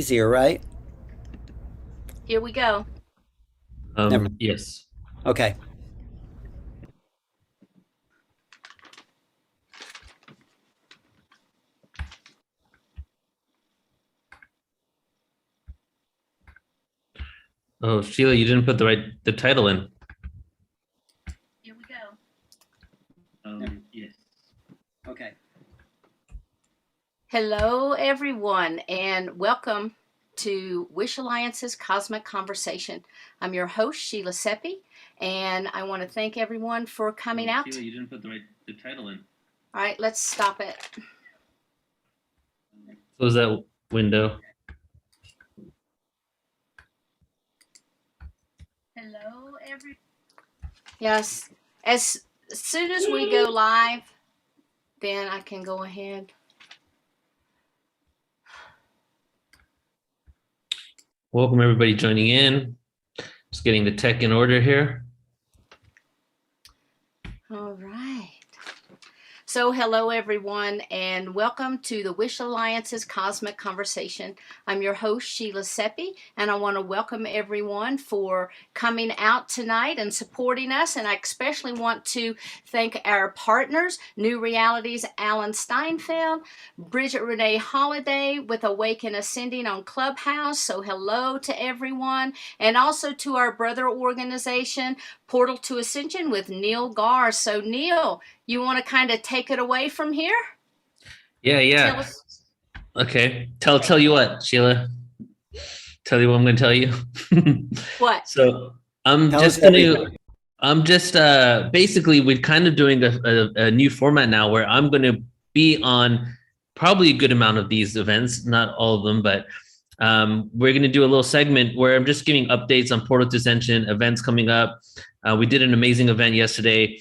easier, right? Here we go. Yes. Okay. Oh, Sheila, you didn't put the title in. Here we go. Yes. Okay. Hello, everyone, and welcome to Wish Alliance's Cosmic Conversation. I'm your host, Sheila Seppi, and I want to thank everyone for coming out. Sheila, you didn't put the title in. All right, let's stop it. Close that window. Hello, everyone. Yes, as soon as we go live, then I can go ahead. Welcome everybody joining in. Just getting the tech in order here. All right. So hello, everyone, and welcome to the Wish Alliance's Cosmic Conversation. I'm your host, Sheila Seppi, and I want to welcome everyone for coming out tonight and supporting us. And I especially want to thank our partners, New Realities, Alan Steinfeld, Bridget Renee Holliday with Awaken Ascending on Clubhouse. So hello to everyone. And also to our brother organization, Portal to Ascension with Neil Garr. So Neil, you want to kind of take it away from here? Yeah. Okay. Tell you what, Sheila. Tell you what I'm going to tell you. What? So basically we're kind of doing a new format now where I'm going to be on probably a good amount of these events, not all of them, but we're going to do a little segment where I'm just giving updates on Portal to Ascension events coming up. We did an amazing event yesterday.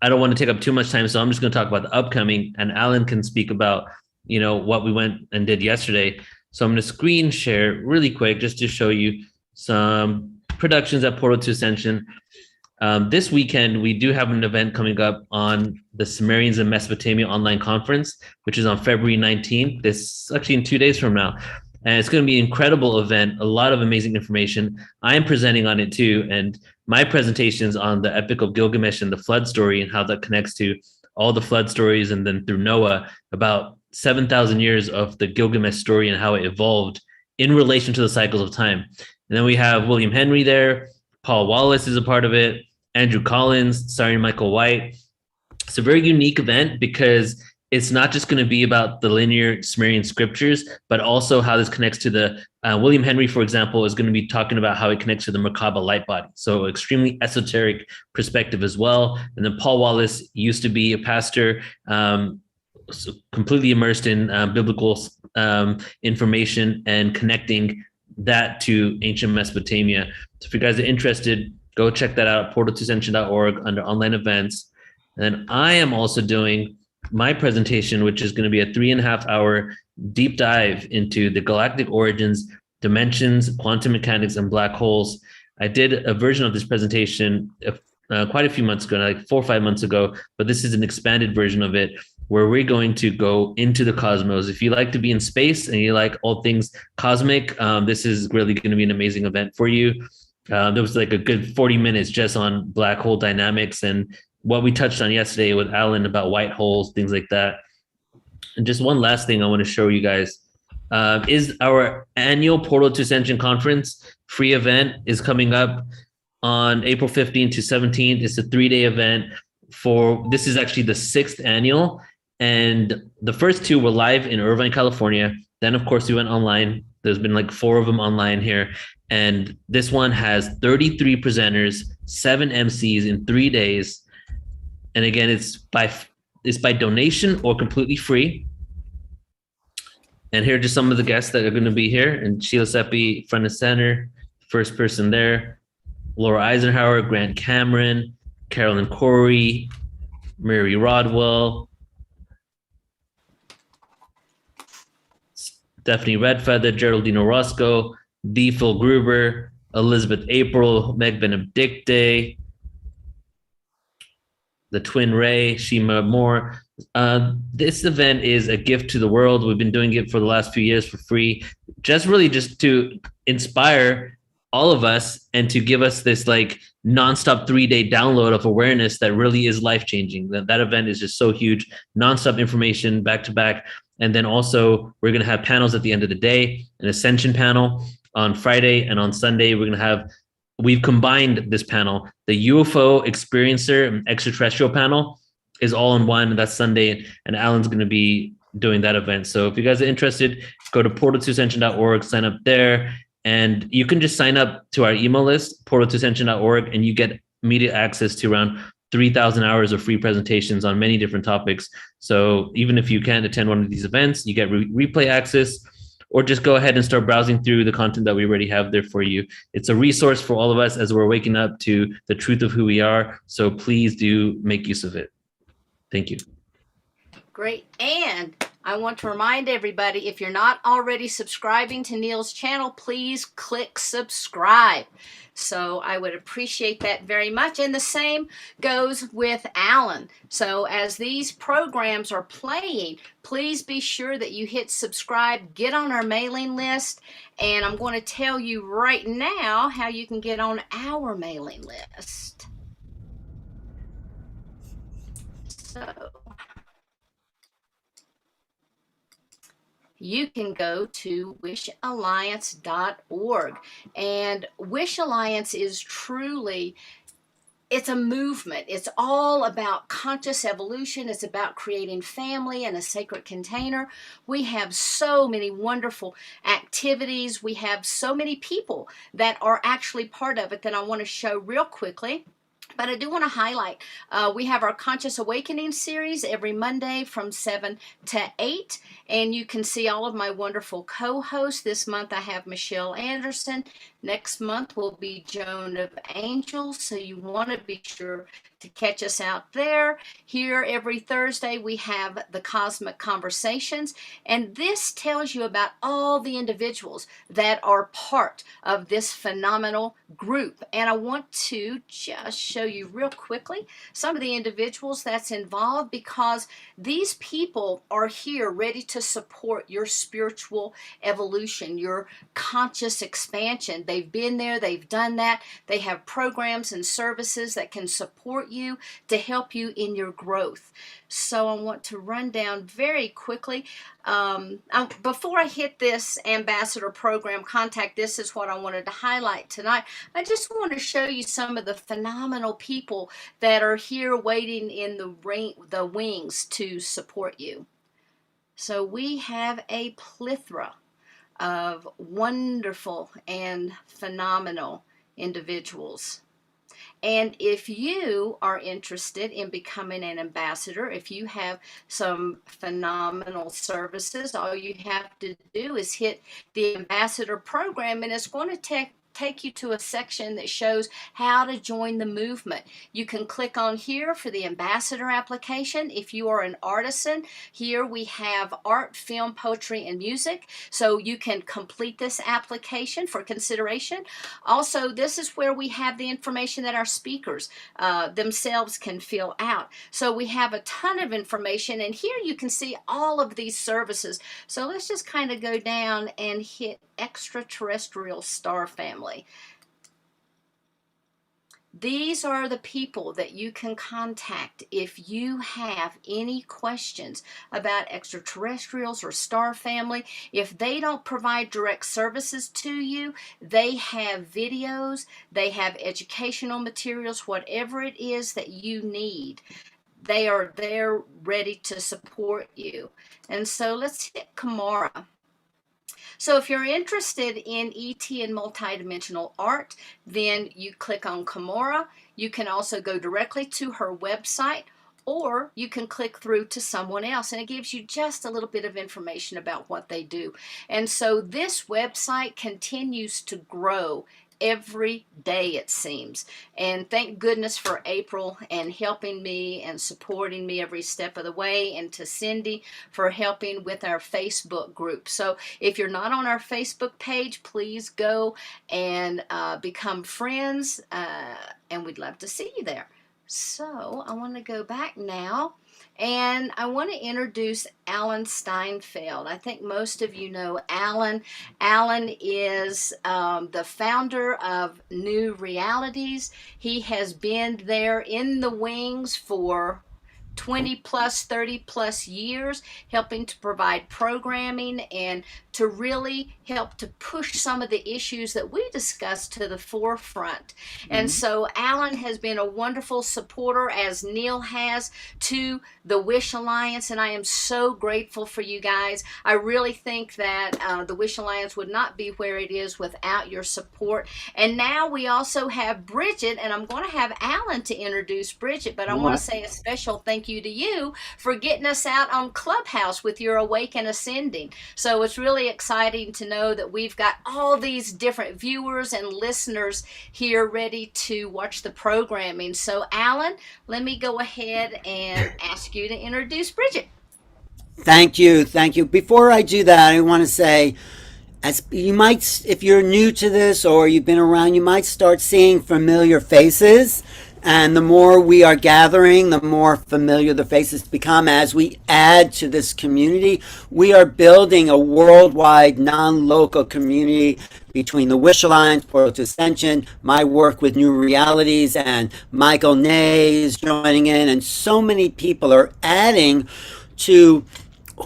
I don't want to take up too much time, so I'm just going to talk about the upcoming, and Alan can speak about, what we went and did yesterday. So I'm going to screen share really quick just to show you some productions at Portal to Ascension. This weekend, we do have an event coming up on the Sumerians in Mesopotamia online conference, which is on February 19th. This is actually in 2 days from now. And it's going to be an incredible event, a lot of amazing information. I am presenting on it too. And my presentations on the Epic of Gilgamesh and the flood story and how that connects to all the flood stories, and then through Noah, about 7,000 years of the Gilgamesh story and how it evolved in relation to the cycles of time. And then we have William Henry there. Paul Wallace is a part of it. Andrew Collins, starring Michael White. It's a very unique event because it's not just going to be about the linear Sumerian scriptures, but also how this connects to the William Henry, for example, is going to be talking about how it connects to the Merkaba light body. So extremely esoteric perspective as well. And then Paul Wallace used to be a pastor, so completely immersed in biblical information and connecting that to ancient Mesopotamia. So if you guys are interested, go check that out at portal2ascension.org under online events. And then I am also doing my presentation, which is going to be a 3.5 hour deep dive into the galactic origins, dimensions, quantum mechanics, and black holes. I did a version of this presentation quite a few months ago, like 4 or 5 months ago, but this is an expanded version of it where we're going to go into the cosmos. If you like to be in space and you like all things cosmic, this is really going to be an amazing event for you. There was like a good 40 minutes just on black hole dynamics and what we touched on yesterday with Alan about white holes, things like that. And just one last thing I want to show you guys is our annual Portal to Ascension conference free event is coming up on April 15th to 17th. It's a 3-day event this is actually the 6th annual. And the first 2 were live in Irvine, California. Then, of course, we went online. There's been like 4 of them online here. And this one has 33 presenters, 7 MCs in 3 days. And again, it's by donation or completely free. And here are just some of the guests that are going to be here. And Sheila Seppi, front and center, first person there. Laura Eisenhower, Grant Cameron, Carolyn Corey, Mary Rodwell, Stephanie Redfeather, Geraldine Orozco, D. Phil Gruber, Elizabeth April, Meg Benedicte, the twin ray, Shima Moore. This event is a gift to the world. We've been doing it for the last few years for free, just to inspire all of us and to give us this like nonstop 3-day download of awareness that really is life-changing. That event is just so huge, nonstop information back to back. And then also we're going to have panels at the end of the day, an Ascension panel on Friday, and on Sunday we've combined this panel. The UFO experiencer and extraterrestrial panel is all in one. That's Sunday, and Alan's going to be doing that event. So if you guys are interested, go to portal2ascension.org, sign up there, and you can just sign up to our email list, portal2ascension.org, and you get immediate access to around 3,000 hours of free presentations on many different topics. So even if you can't attend one of these events, you get replay access, or just go ahead and start browsing through the content that we already have there for you. It's a resource for all of us as we're waking up to the truth of who we are. So please do make use of it. Thank you. Great. And I want to remind everybody, if you're not already subscribing to Neil's channel, please click subscribe. So I would appreciate that very much. And the same goes with Alan. So as these programs are playing, please be sure that you hit subscribe, get on our mailing list. And I'm going to tell you right now how you can get on our mailing list. So you can go to wishalliance.org. And Wish Alliance is truly, it's a movement. It's all about conscious evolution. It's about creating family in a sacred container. We have so many wonderful activities. We have so many people that are actually part of it that I want to show real quickly. But I do want to highlight, we have our Conscious Awakening series every Monday from 7 to 8. And you can see all of my wonderful co-hosts. This month I have Michelle Anderson. Next month will be Joan of Angels. So you want to be sure to catch us out there. Here every Thursday we have the Cosmic Conversations. And this tells you about all the individuals that are part of this phenomenal group. And I want to just show you real quickly some of the individuals that's involved, because these people are here ready to support your spiritual evolution, your conscious expansion. They've been there, they've done that. They have programs and services that can support you to help you in your growth. So I want to run down very quickly. Before I hit this ambassador program contact, this is what I wanted to highlight tonight. I just want to show you some of the phenomenal people that are here waiting in the wings to support you. So we have a plethora of wonderful and phenomenal individuals. And if you are interested in becoming an ambassador, if you have some phenomenal services, all you have to do is hit the ambassador program, and it's going to take you to a section that shows how to join the movement. You can click on here for the ambassador application. If you are an artisan, here we have art, film, poetry, and music. So you can complete this application for consideration. Also, this is where we have the information that our speakers themselves can fill out. So we have a ton of information, and here you can see all of these services. So let's just kind of go down and hit extraterrestrial star family. These are the people that you can contact if you have any questions about extraterrestrials or star family. If they don't provide direct services to you, they have videos, they have educational materials, whatever it is that you need. They are there ready to support you. And so let's hit Kamara. So if you're interested in ET and multidimensional art, then you click on Kimora. You can also go directly to her website, or you can click through to someone else, and it gives you just a little bit of information about what they do. And so this website continues to grow every day, it seems. And thank goodness for April and helping me and supporting me every step of the way, and to Cindy for helping with our Facebook group. So if you're not on our Facebook page, please go and become friends, and we'd love to see you there. So I want to go back now, and I want to introduce Alan Steinfeld. I think most of you know Alan. Alan is the founder of New Realities. He has been there in the wings for 20 plus, 30 plus years, helping to provide programming and to really help to push some of the issues that we discussed to the forefront. And so Alan has been a wonderful supporter, as Neil has, to the Wish Alliance, and I am so grateful for you guys. I really think that the Wish Alliance would not be where it is without your support. And now we also have Bridget, and I'm going to have Alan to introduce Bridget, but I want to say a special thank you to you for getting us out on Clubhouse with your Awake and Ascending. So it's really exciting to know that we've got all these different viewers and listeners here ready to watch the programming. So Alan, let me go ahead and ask you to introduce Bridget. Thank you. Thank you. Before I do that, I want to say, as you might, if you're new to this or you've been around, you might start seeing familiar faces. And the more we are gathering, the more familiar the faces become. As we add to this community, we are building a worldwide, non-local community between the Wish Alliance, Portal to Ascension, my work with New Realities, and Michael Ney is joining in. And so many people are adding to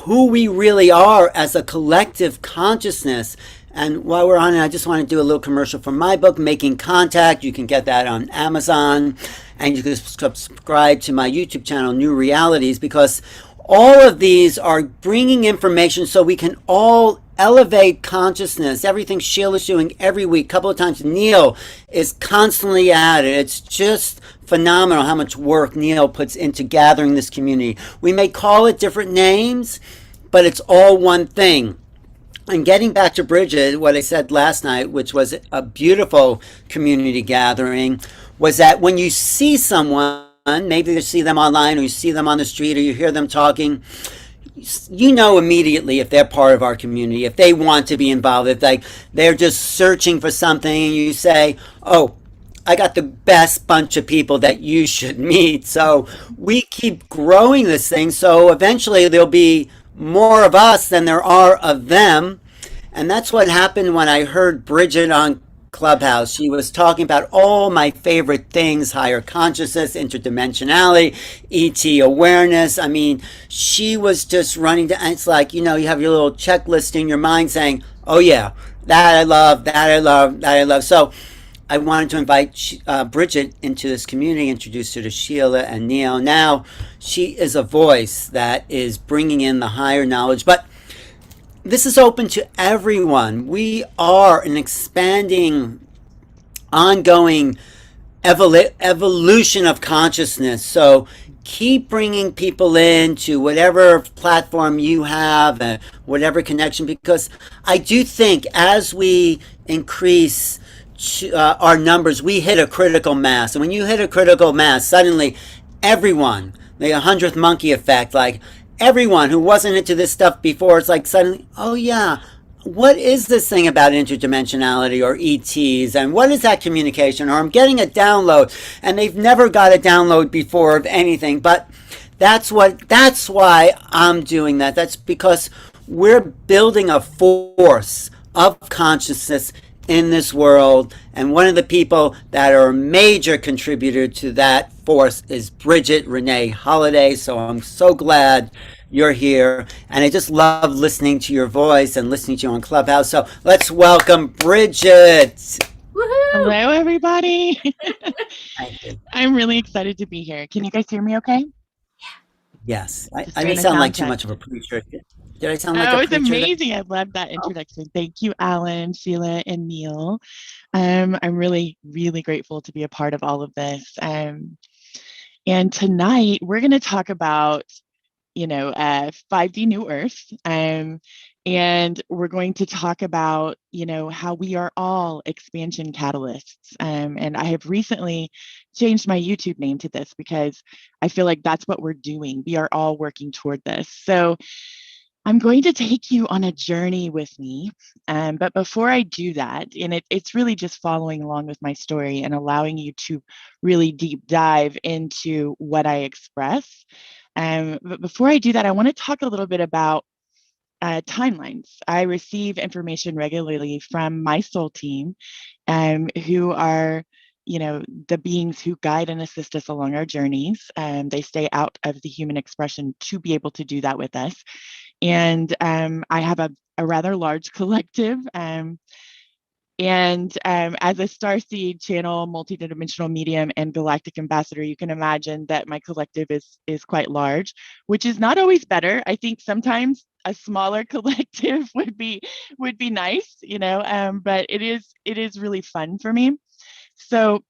who we really are as a collective consciousness. And while we're on it, I just want to do a little commercial for my book, Making Contact. You can get that on Amazon, and you can subscribe to my YouTube channel, New Realities, because all of these are bringing information so we can all elevate consciousness. Everything Sheila's doing every week, a couple of times. Neil is constantly at it. It's just phenomenal how much work Neil puts into gathering this community. We may call it different names, but it's all one thing. And getting back to Bridget, what I said last night, which was a beautiful community gathering, was that when you see someone, maybe you see them online or you see them on the street or you hear them talking, you know immediately if they're part of our community, if they want to be involved, if they're just searching for something, and you say, oh, I got the best bunch of people that you should meet. So we keep growing this thing, so eventually there'll be more of us than there are of them. And that's what happened when I heard Bridget on Clubhouse. She was talking about all my favorite things: higher consciousness, interdimensionality, ET awareness. I mean, she was just running down. It's like, you know, you have your little checklist in your mind saying, oh yeah, that I love, that I love, that I love. So I wanted to invite Bridget into this community, introduce her to Sheila and Neil. Now, she is a voice that is bringing in the higher knowledge, but this is open to everyone. We are an expanding, ongoing evolution of consciousness. So keep bringing people in to whatever platform you have and whatever connection, because I do think as we increase our numbers, we hit a critical mass. And when you hit a critical mass, suddenly everyone, the 100th monkey effect, like everyone who wasn't into this stuff before, it's like suddenly, oh yeah, what is this thing about interdimensionality or ETs, and what is that communication? Or I'm getting a download, and they've never got a download before of anything. But that's why I'm doing that. That's because we're building a force of consciousness in this world, and one of the people that are a major contributor to that force is Bridget Renee Holliday. So I'm so glad you're here, and I just love listening to your voice and listening to you on Clubhouse. So let's welcome Bridget. Woohoo! Hello, everybody. Thank you. I'm really excited to be here. Can you guys hear me okay? Yes, Just I may doing a sound like sound too check. much of a preacher. Did I sound like Oh, a it's preacher? amazing. I love that introduction. Thank you, Alan, Sheila, and Neil. I'm really, really grateful to be a part of all of this. And tonight we're going to talk about, 5D New Earth. And we're going to talk about, how we are all expansion catalysts. And I have recently changed my YouTube name to this because I feel like that's what we're doing. We are all working toward this. So I'm going to take you on a journey with me. But before I do that, and it's really just following along with my story and allowing you to really deep dive into what I express. But before I do that, I want to talk a little bit about timelines. I receive information regularly from my soul team, who are, the beings who guide and assist us along our journeys. They stay out of the human expression to be able to do that with us. And I have a rather large collective. And as a starseed channel, multidimensional medium, and galactic ambassador, you can imagine that my collective is quite large, which is not always better. I think sometimes a smaller collective would be nice, but it is really fun for me. So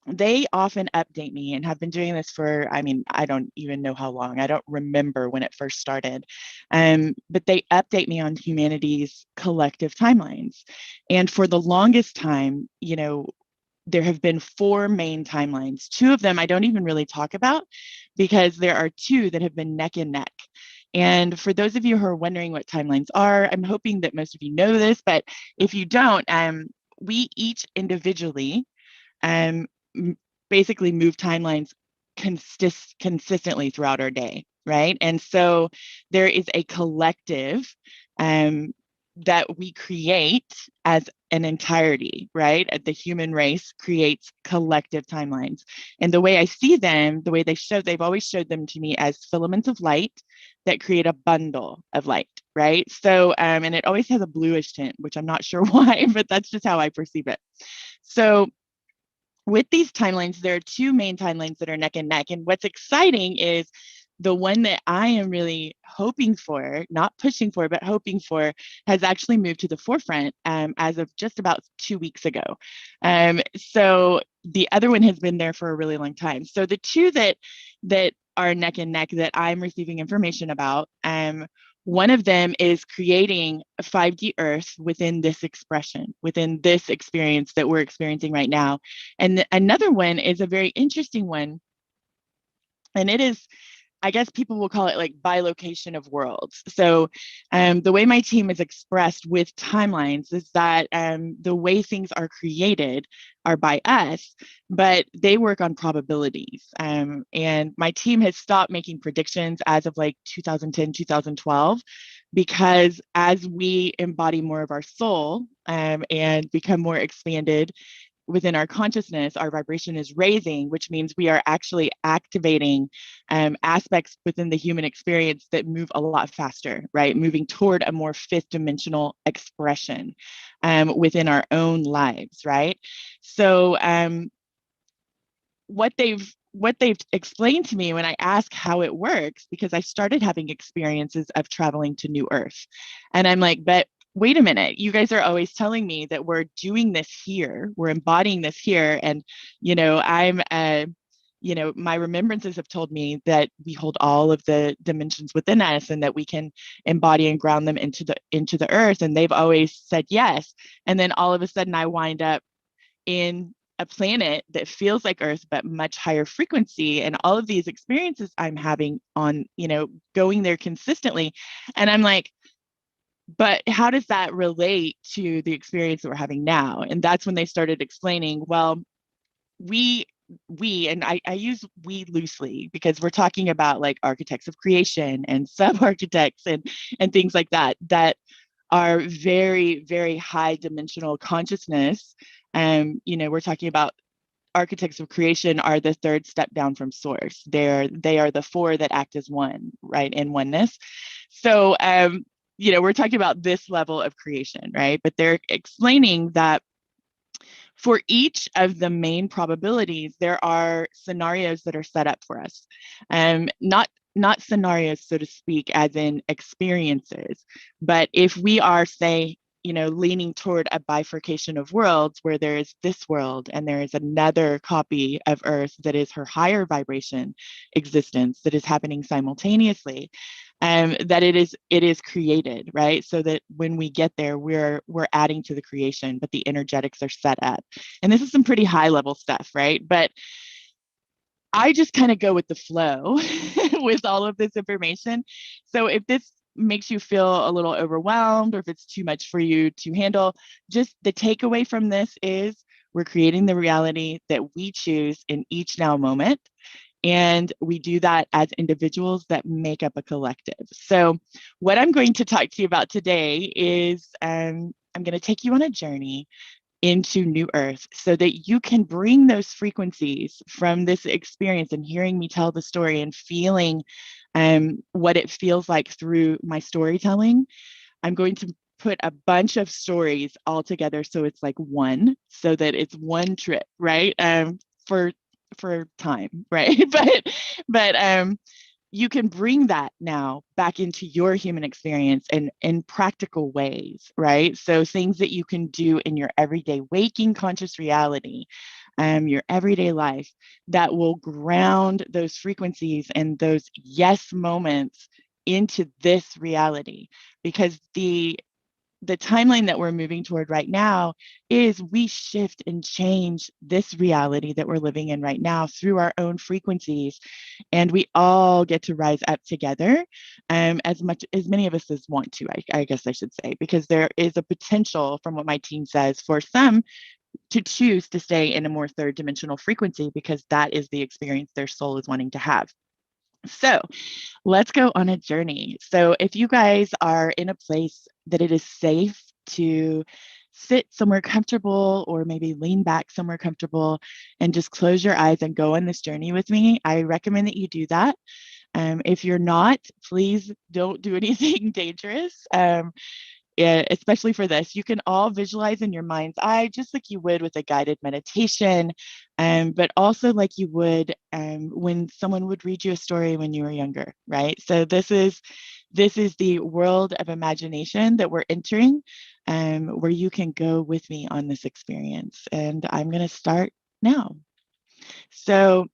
they often update me and have been doing this for, I mean, I don't even know how long. I don't remember when it first started. But they update me on humanity's collective timelines. And for the longest time, there have been 4 main timelines. 2 of them I don't even really talk about because there are 2 that have been neck and neck. And for those of you who are wondering what timelines are, I'm hoping that most of you know this, but if you don't, we each individually um, basically move timelines consistently throughout our day, right? And so there is a collective that we create as an entirety, right? The human race creates collective timelines. And the way I see them, the way they've always showed them to me as filaments of light that create a bundle of light, right? So, and it always has a bluish tint, which I'm not sure why, but that's just how I perceive it. So with these timelines, there are 2 main timelines that are neck and neck. And what's exciting is the one that I am really hoping for, not pushing for, but hoping for, has actually moved to the forefront as of just about 2 weeks ago. So the other one has been there for a really long time. So the 2 that are neck and neck that I'm receiving information about, one of them is creating a 5D Earth within this expression, within this experience that we're experiencing right now. And another one is a very interesting one. And it is, I guess people will call it like bilocation of worlds. So the way my team is expressed with timelines is that the way things are created are by us, but they work on probabilities. And my team has stopped making predictions as of like 2010, 2012, because as we embody more of our soul and become more expanded within our consciousness, our vibration is raising, which means we are actually activating aspects within the human experience that move a lot faster, right? Moving toward a more 5th dimensional expression within our own lives, right? So what they've explained to me when I ask how it works, because I started having experiences of traveling to New Earth, and I'm like, but wait a minute, you guys are always telling me that we're doing this here, we're embodying this here. And, I'm, my remembrances have told me that we hold all of the dimensions within us and that we can embody and ground them into the earth. And they've always said yes. And then all of a sudden I wind up in a planet that feels like Earth, but much higher frequency. And all of these experiences I'm having on, going there consistently. And I'm like, but how does that relate to the experience that we're having now? And that's when they started explaining, well, we and I use we loosely because we're talking about like architects of creation and sub-architects and things like that are very, very high dimensional consciousness. We're talking about architects of creation are the 3rd step down from source. They are the 4 that act as one, right, in oneness. So we're talking about this level of creation, right? But they're explaining that for each of the main probabilities, there are scenarios that are set up for us. Not scenarios, so to speak, as in experiences, but if we are, say, leaning toward a bifurcation of worlds where there is this world and there is another copy of Earth that is her higher vibration existence that is happening simultaneously, that it is created, right? So that when we get there, we're adding to the creation, but the energetics are set up. And this is some pretty high level stuff, right? But I just kind of go with the flow with all of this information. So if this makes you feel a little overwhelmed, or if it's too much for you to handle, just the takeaway from this is we're creating the reality that we choose in each now moment. And we do that as individuals that make up a collective. So what I'm going to talk to you about today is I'm going to take you on a journey into New Earth so that you can bring those frequencies from this experience and hearing me tell the story and feeling what it feels like through my storytelling. I'm going to put a bunch of stories all together so it's like one, so that it's one trip, right? For time, right? But you can bring that now back into your human experience and in practical ways, right? So things that you can do in your everyday waking conscious reality, your everyday life, that will ground those frequencies and those yes moments into this reality. Because the timeline that we're moving toward right now is we shift and change this reality that we're living in right now through our own frequencies, and we all get to rise up together, as many of us as want to, I guess I should say, because there is a potential, from what my team says, for some to choose to stay in a more third dimensional frequency because that is the experience their soul is wanting to have. So let's go on a journey. So if you guys are in a place that it is safe to sit somewhere comfortable, or maybe lean back somewhere comfortable and just close your eyes and go on this journey with me, I recommend that you do that. If you're not, please don't do anything dangerous. Especially for this, you can all visualize in your mind's eye, just like you would with a guided meditation, but also like you would when someone would read you a story when you were younger, right? So this is the world of imagination that we're entering, where you can go with me on this experience. And I'm going to start now. So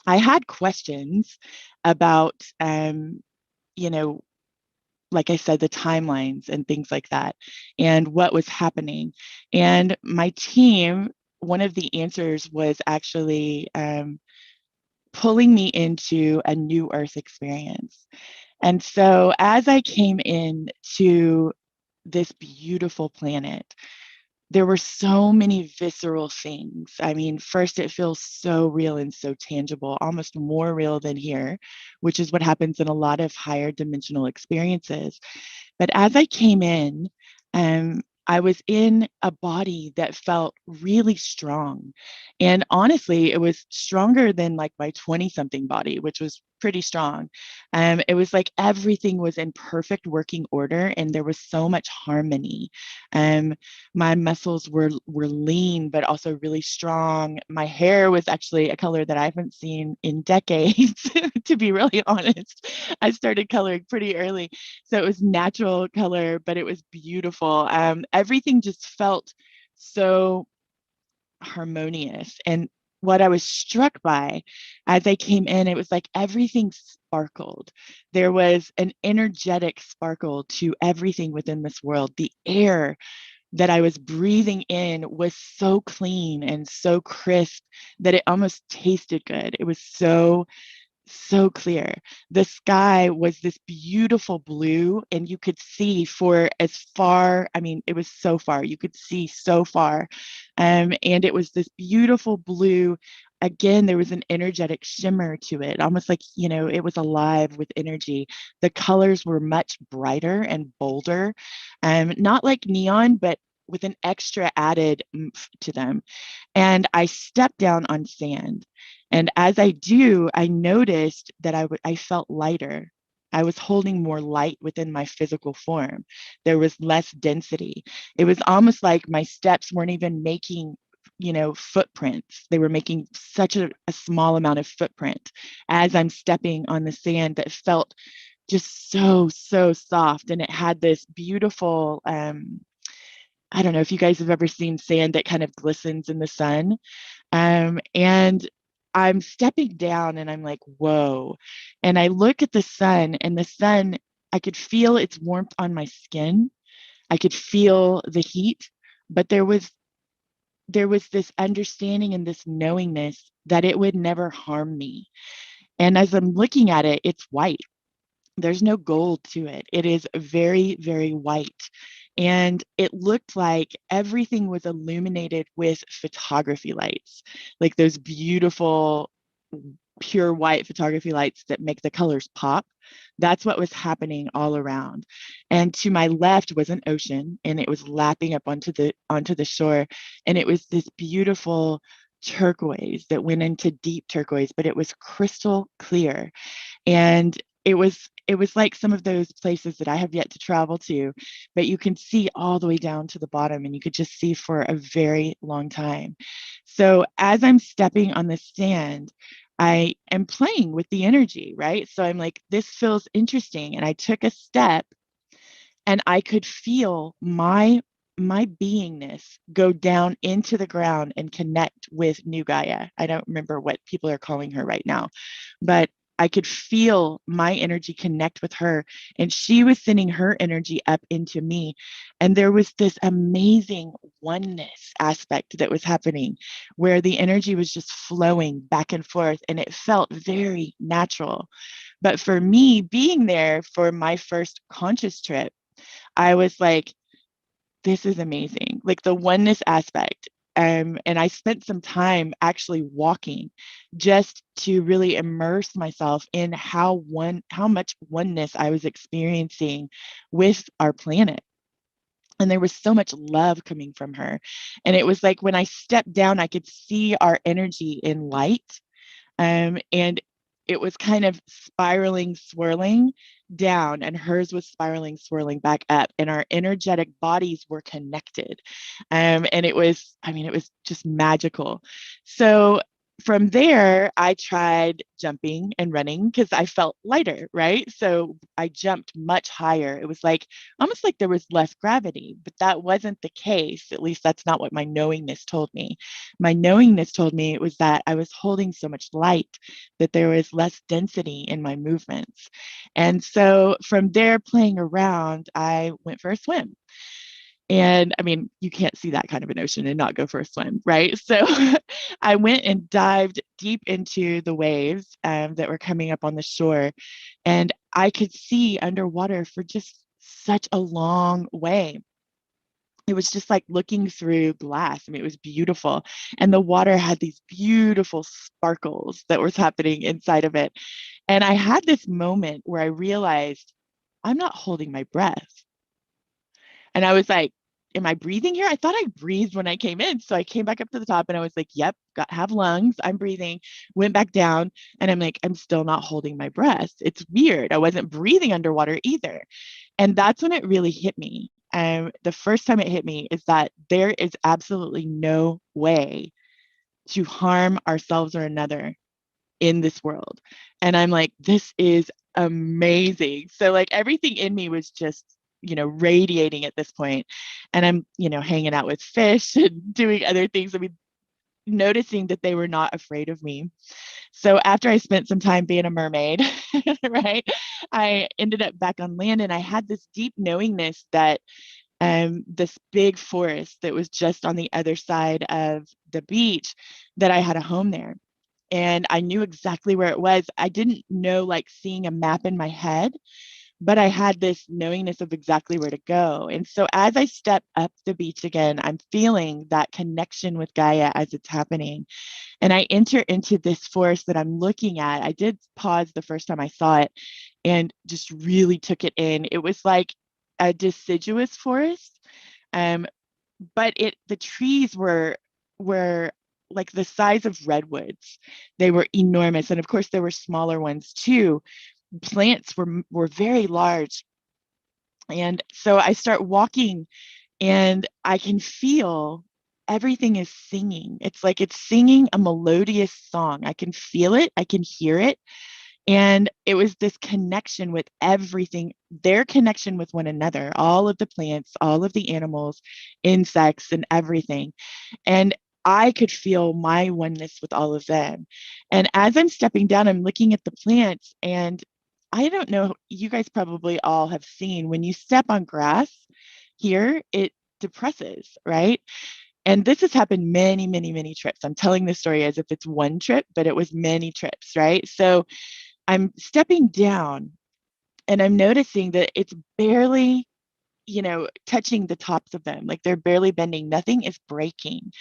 I had questions about, you know, like I said, the timelines and things like that, and what was happening. And my team, one of the answers was actually pulling me into a new Earth experience. And so as I came in to this beautiful planet, there were so many visceral things. I mean, first, it feels so real and so tangible, almost more real than here, which is what happens in a lot of higher dimensional experiences. But as I came in, I was in a body that felt really strong. And honestly, it was stronger than like my 20-something body, which was pretty strong. It was like everything was in perfect working order, and there was so much harmony. My muscles were lean, but also really strong. My hair was actually a color that I haven't seen in decades, to be really honest. I started coloring pretty early. So it was natural color, but it was beautiful. Everything just felt so harmonious. And what I was struck by as I came in, it was like everything sparkled. There was an energetic sparkle to everything within this world. The air that I was breathing in was so clean and so crisp that it almost tasted good. It was so clear. The sky was this beautiful blue, and you could see for as far, I mean, it was so far, you could see so far. And it was this beautiful blue. Again, there was an energetic shimmer to it, almost like, it was alive with energy. The colors were much brighter and bolder, not like neon, but with an extra added oomph to them. And I stepped down on sand. And as I do, I noticed that I felt lighter. I was holding more light within my physical form. There was less density. It was almost like my steps weren't even making, footprints. They were making such a small amount of footprint as I'm stepping on the sand that felt just so soft. And it had this beautiful, I don't know if you guys have ever seen sand that kind of glistens in the sun. And I'm stepping down and I'm like, whoa. And I look at the sun, and the sun, I could feel its warmth on my skin. I could feel the heat, but there was this understanding and this knowingness that it would never harm me. And as I'm looking at it, it's white. There's no gold to it. It is very, very white. And it looked like everything was illuminated with photography lights, like those beautiful, pure white photography lights that make the colors pop. That's what was happening all around. And to my left was an ocean, and it was lapping up onto the shore. And it was this beautiful turquoise that went into deep turquoise, but it was crystal clear. And it was like some of those places that I have yet to travel to, but you can see all the way down to the bottom, and you could just see for a very long time. So as I'm stepping on the sand, I am playing with the energy, right? So I'm like, this feels interesting. And I took a step, and I could feel my beingness go down into the ground and connect with new Gaia. I don't remember what people are calling her right now, but I could feel my energy connect with her, and she was sending her energy up into me. And there was this amazing oneness aspect that was happening where the energy was just flowing back and forth, and it felt very natural. But for me, being there for my first conscious trip, I was like, this is amazing, like the oneness aspect. And I spent some time actually walking just to really immerse myself in how much oneness I was experiencing with our planet. And there was so much love coming from her. And it was like when I stepped down, I could see our energy in light, and it was kind of spiraling, swirling down, and hers was spiraling, swirling back up, and our energetic bodies were connected. And it was, I mean, it was just magical. So from there, I tried jumping and running because I felt lighter, right? So I jumped much higher. It was like almost like there was less gravity, but that wasn't the case. At least that's not what my knowingness told me. My knowingness told me it was that I was holding so much light that there was less density in my movements. And so from there, playing around, I went for a swim. And I mean, you can't see that kind of an ocean and not go for a swim, right? So I went and dived deep into the waves that were coming up on the shore. And I could see underwater for just such a long way. It was just like looking through glass. I mean, it was beautiful. And the water had these beautiful sparkles that was happening inside of it. And I had this moment where I realized I'm not holding my breath. And I was like, am I breathing here? I thought I breathed when I came in. So I came back up to the top, and I was like, yep, have lungs. I'm breathing. Went back down, and I'm like, I'm still not holding my breath. It's weird. I wasn't breathing underwater either. And that's when it really hit me. The first time it hit me is that there is absolutely no way to harm ourselves or another in this world. And I'm like, this is amazing. So like everything in me was just, radiating at this point. And I'm, hanging out with fish and doing other things. I mean, noticing that they were not afraid of me. So after I spent some time being a mermaid, right, I ended up back on land, and I had this deep knowingness that this big forest that was just on the other side of the beach, that I had a home there. And I knew exactly where it was. I didn't know, like seeing a map in my head, but I had this knowingness of exactly where to go. And so as I step up the beach again, I'm feeling that connection with Gaia as it's happening. And I enter into this forest that I'm looking at. I did pause the first time I saw it and just really took it in. It was like a deciduous forest, but the trees were like the size of redwoods. They were enormous, and of course there were smaller ones too. Plants were very large. And so I start walking, and I can feel everything is singing. It's like it's singing a melodious song. I can feel it, I can hear it. And it was this connection with everything, their connection with one another, all of the plants, all of the animals, insects, and everything. And I could feel my oneness with all of them. And as I'm stepping down, I'm looking at the plants, and I don't know, you guys probably all have seen when you step on grass here, it depresses, right? And this has happened many, many, many trips. I'm telling this story as if it's one trip, but it was many trips, right? So I'm stepping down, And I'm noticing that it's barely, touching the tops of them. Like they're barely bending. Nothing is breaking.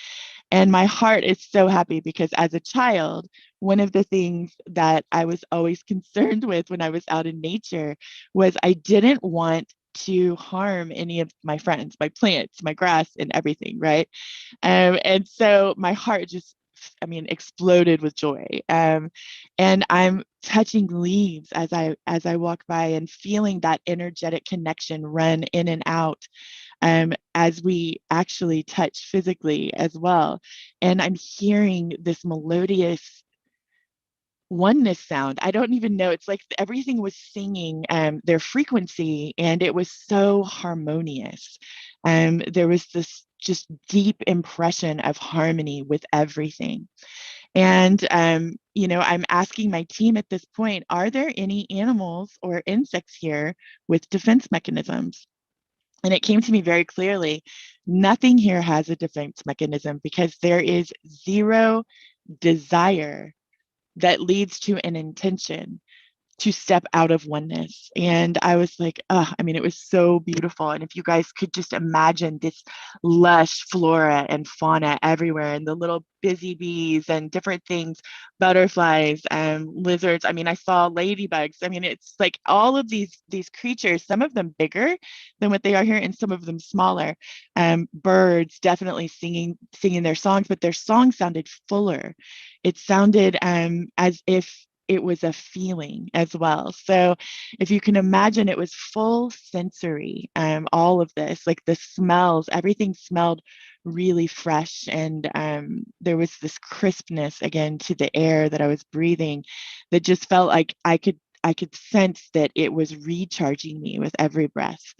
And my heart is so happy because as a child, one of the things that I was always concerned with when I was out in nature was I didn't want to harm any of my friends, my plants, my grass, and everything, right? And so my heart just, exploded with joy. And I'm touching leaves as I walk by and feeling that energetic connection run in and out as we actually touch physically as well. And I'm hearing this melodious oneness sound. I don't even know. It's like everything was singing their frequency, and it was so harmonious. There was this just deep impression of harmony with everything. And, I'm asking my team at this point, are there any animals or insects here with defense mechanisms? And it came to me very clearly, nothing here has a defense mechanism because there is zero desire that leads to an intention to step out of oneness. And I was like, it was so beautiful. And if you guys could just imagine this lush flora and fauna everywhere, and the little busy bees and different things, butterflies and lizards. I saw ladybugs. It's like all of these creatures, some of them bigger than what they are here, and some of them smaller. Birds definitely singing their songs, but their songs sounded fuller. It sounded as if it was a feeling as well. So if you can imagine, it was full sensory, all of this, like the smells, everything smelled really fresh. And there was this crispness again to the air that I was breathing that just felt like I could sense that it was recharging me with every breath.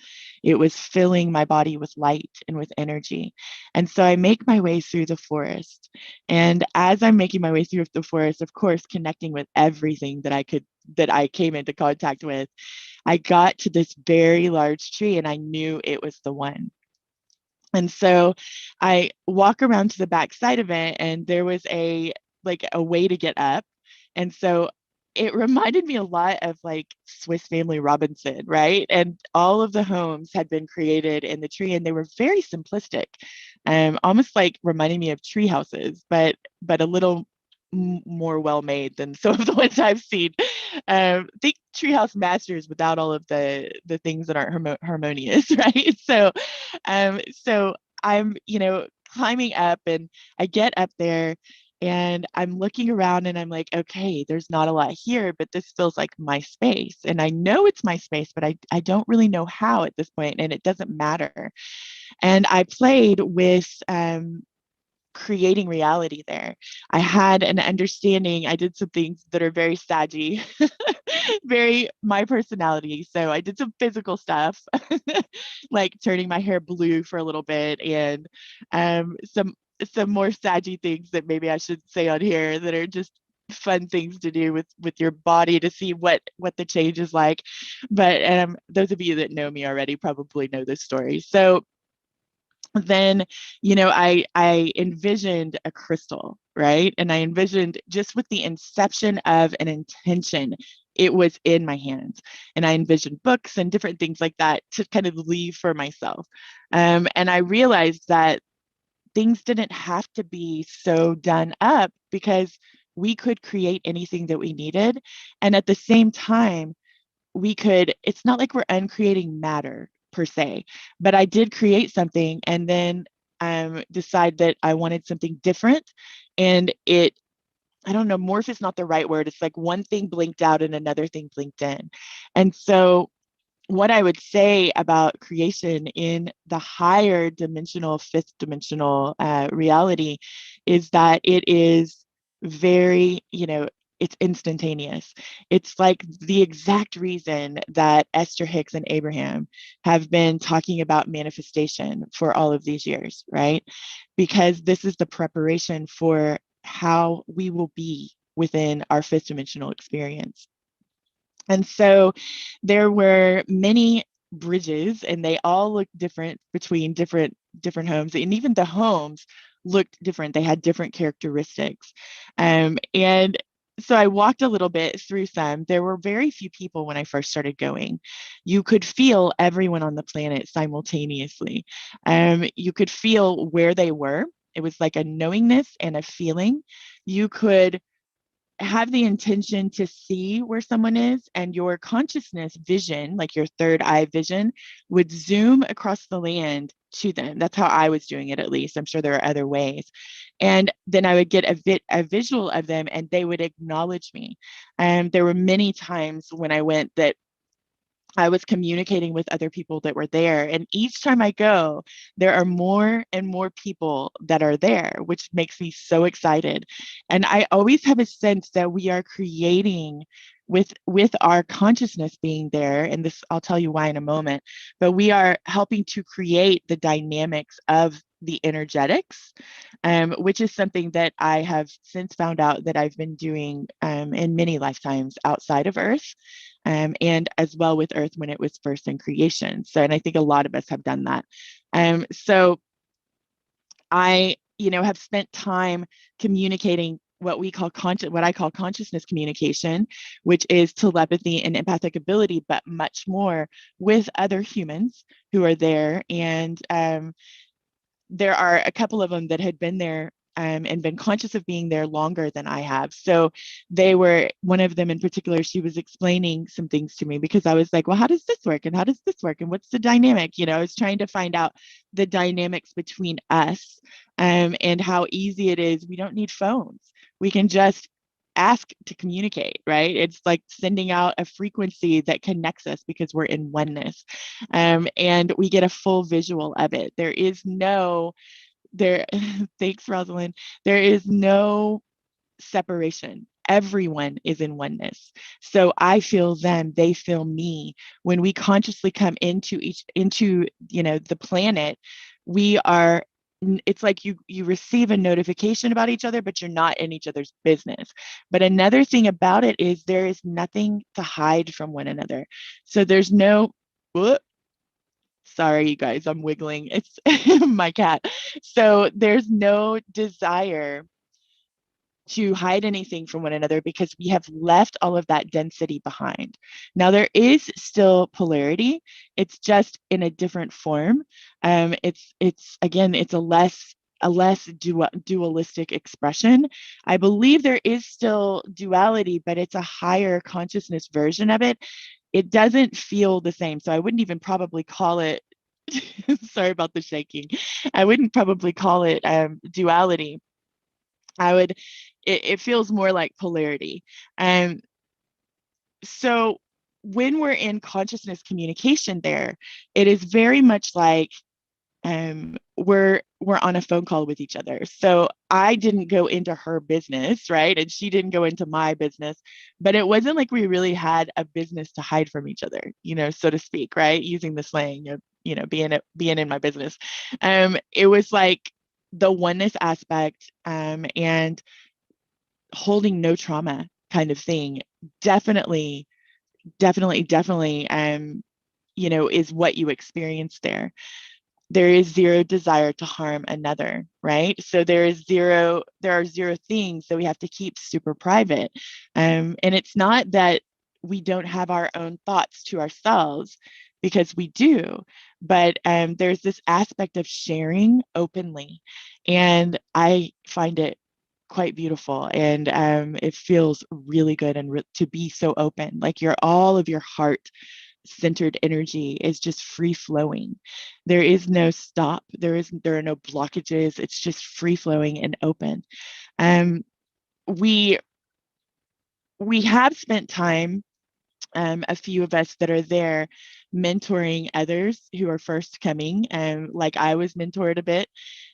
It was filling my body with light and with energy. And so I make my way through the forest. And as I'm making my way through the forest, of course, connecting with everything that I came into contact with, I got to this very large tree and I knew it was the one. And so I walk around to the back side of it, and there was a way to get up. And so it reminded me a lot of like Swiss Family Robinson, right? And all of the homes had been created in the tree, and they were very simplistic, almost like reminding me of tree houses, but a little more well made than some of the ones I've seen. Think treehouse masters without all of the things that aren't harmonious, right? So I'm climbing up, and I get up there, and I'm looking around, and I'm like, okay, there's not a lot here, but this feels like my space, and I know it's my space, but I don't really know how at this point, and it doesn't matter. And I played with creating reality there. I had an understanding. I did some things that are very saggy, very my personality. So I did some physical stuff, like turning my hair blue for a little bit, and some more saggy things that maybe I should say on here that are just fun things to do with your body to see what the change is like. But those of you that know me already probably know this story. So then I envisioned a crystal, right? And I envisioned, just with the inception of an intention, it was in my hands. And I envisioned books and different things like that to kind of leave for myself. And I realized that things didn't have to be so done up, because we could create anything that we needed. And at the same time, it's not like we're uncreating matter per se, but I did create something, and then decide that I wanted something different. And I don't know, morph is not the right word. It's like one thing blinked out and another thing blinked in. And so what I would say about creation in the higher dimensional, fifth dimensional reality is that it is very, it's instantaneous. It's like the exact reason that Esther Hicks and Abraham have been talking about manifestation for all of these years, right? Because this is the preparation for how we will be within our fifth dimensional experience. And so there were many bridges, and they all looked different between different homes, and even the homes looked different. They had different characteristics. And so I walked a little bit through some. There were very few people when I first started going. You could feel everyone on the planet simultaneously. You could feel where they were. It was like a knowingness and a feeling. You could have the intention to see where someone is, and your consciousness vision, like your third eye vision, would zoom across the land to them. That's how I was doing it, at least. I'm sure there are other ways. And then I would get a visual of them, and they would acknowledge me. And there were many times when I went that I was communicating with other people that were there. And each time I go, there are more and more people that are there, which makes me so excited. And I always have a sense that we are creating with our consciousness being there, and this I'll tell you why in a moment, but we are helping to create the dynamics of the energetics, which is something that I have since found out that I've been doing in many lifetimes outside of Earth, and as well with Earth when it was first in creation. So, and I think a lot of us have done that. So I, have spent time communicating what I call consciousness communication, which is telepathy and empathic ability, but much more with other humans who are there. And there are a couple of them that had been there and been conscious of being there longer than I have. So one of them in particular, she was explaining some things to me because I was like, well, how does this work? And how does this work? And what's the dynamic? I was trying to find out the dynamics between us, and how easy it is. We don't need phones. We can just ask to communicate, right? It's like sending out a frequency that connects us because we're in oneness. And we get a full visual of it. There is no, there, thanks, Rosalind. There is no separation. Everyone is in oneness. So I feel them, they feel me. When we consciously come into the planet, we are, it's like you receive a notification about each other, but you're not in each other's business. But another thing about it is there is nothing to hide from one another. So there's no, whoop, sorry, you guys, I'm wiggling. It's my cat. So there's no desire to hide anything from one another because we have left all of that density behind. Now there is still polarity. It's just in a different form. It's again, it's a less dualistic expression. I believe there is still duality, but it's a higher consciousness version of it. It doesn't feel the same. So I wouldn't even probably call it, sorry about the shaking. I wouldn't probably call it duality. It feels more like polarity. So when we're in consciousness communication there, it is very much like we're on a phone call with each other. So I didn't go into her business, right? And she didn't go into my business, but it wasn't like we really had a business to hide from each other, so to speak, right? Using the slang of, being in my business. It was like the oneness aspect, and holding no trauma kind of thing. Definitely, definitely, is what you experience there. There is zero desire to harm another, right? So there are zero things that we have to keep super private. And it's not that we don't have our own thoughts to ourselves, because we do, but there's this aspect of sharing openly. And I find it quite beautiful, and it feels really good to be so open, like all of your heart centered energy is just free flowing. There is no stop. There are no blockages. It's just free flowing and open. We have spent time, a few of us that are there, mentoring others who are first coming, like I was mentored a bit,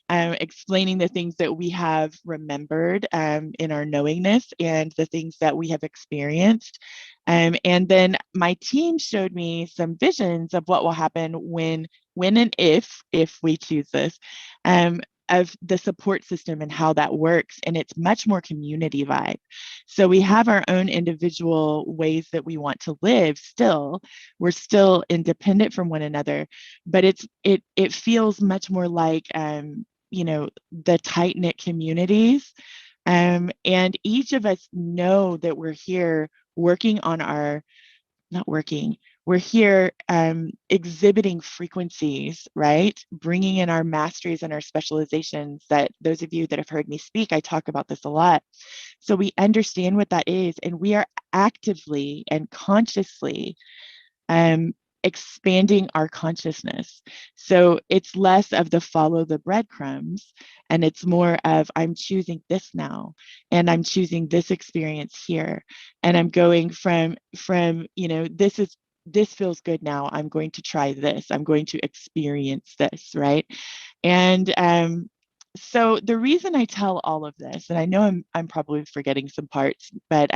explaining the things that we have remembered in our knowingness and the things that we have experienced. And then my team showed me some visions of what will happen when and if we choose this, of the support system and how that works. And it's much more community vibe. So we have our own individual ways that we want to live still. We're still independent from one another, but it feels much more like, the tight-knit communities And each of us know that we're here working on our, not working, we're here exhibiting frequencies, right? Bringing in our masteries and our specializations that those of you that have heard me speak, I talk about this a lot. So we understand what that is, and we are actively and consciously um, expanding our consciousness. So it's less of the follow the breadcrumbs, and it's more of I'm choosing this now, and I'm choosing this experience here, and I'm going from this feels good now. I'm going to try this. I'm going to experience this, right? And so the reason I tell all of this, and I know I'm probably forgetting some parts, but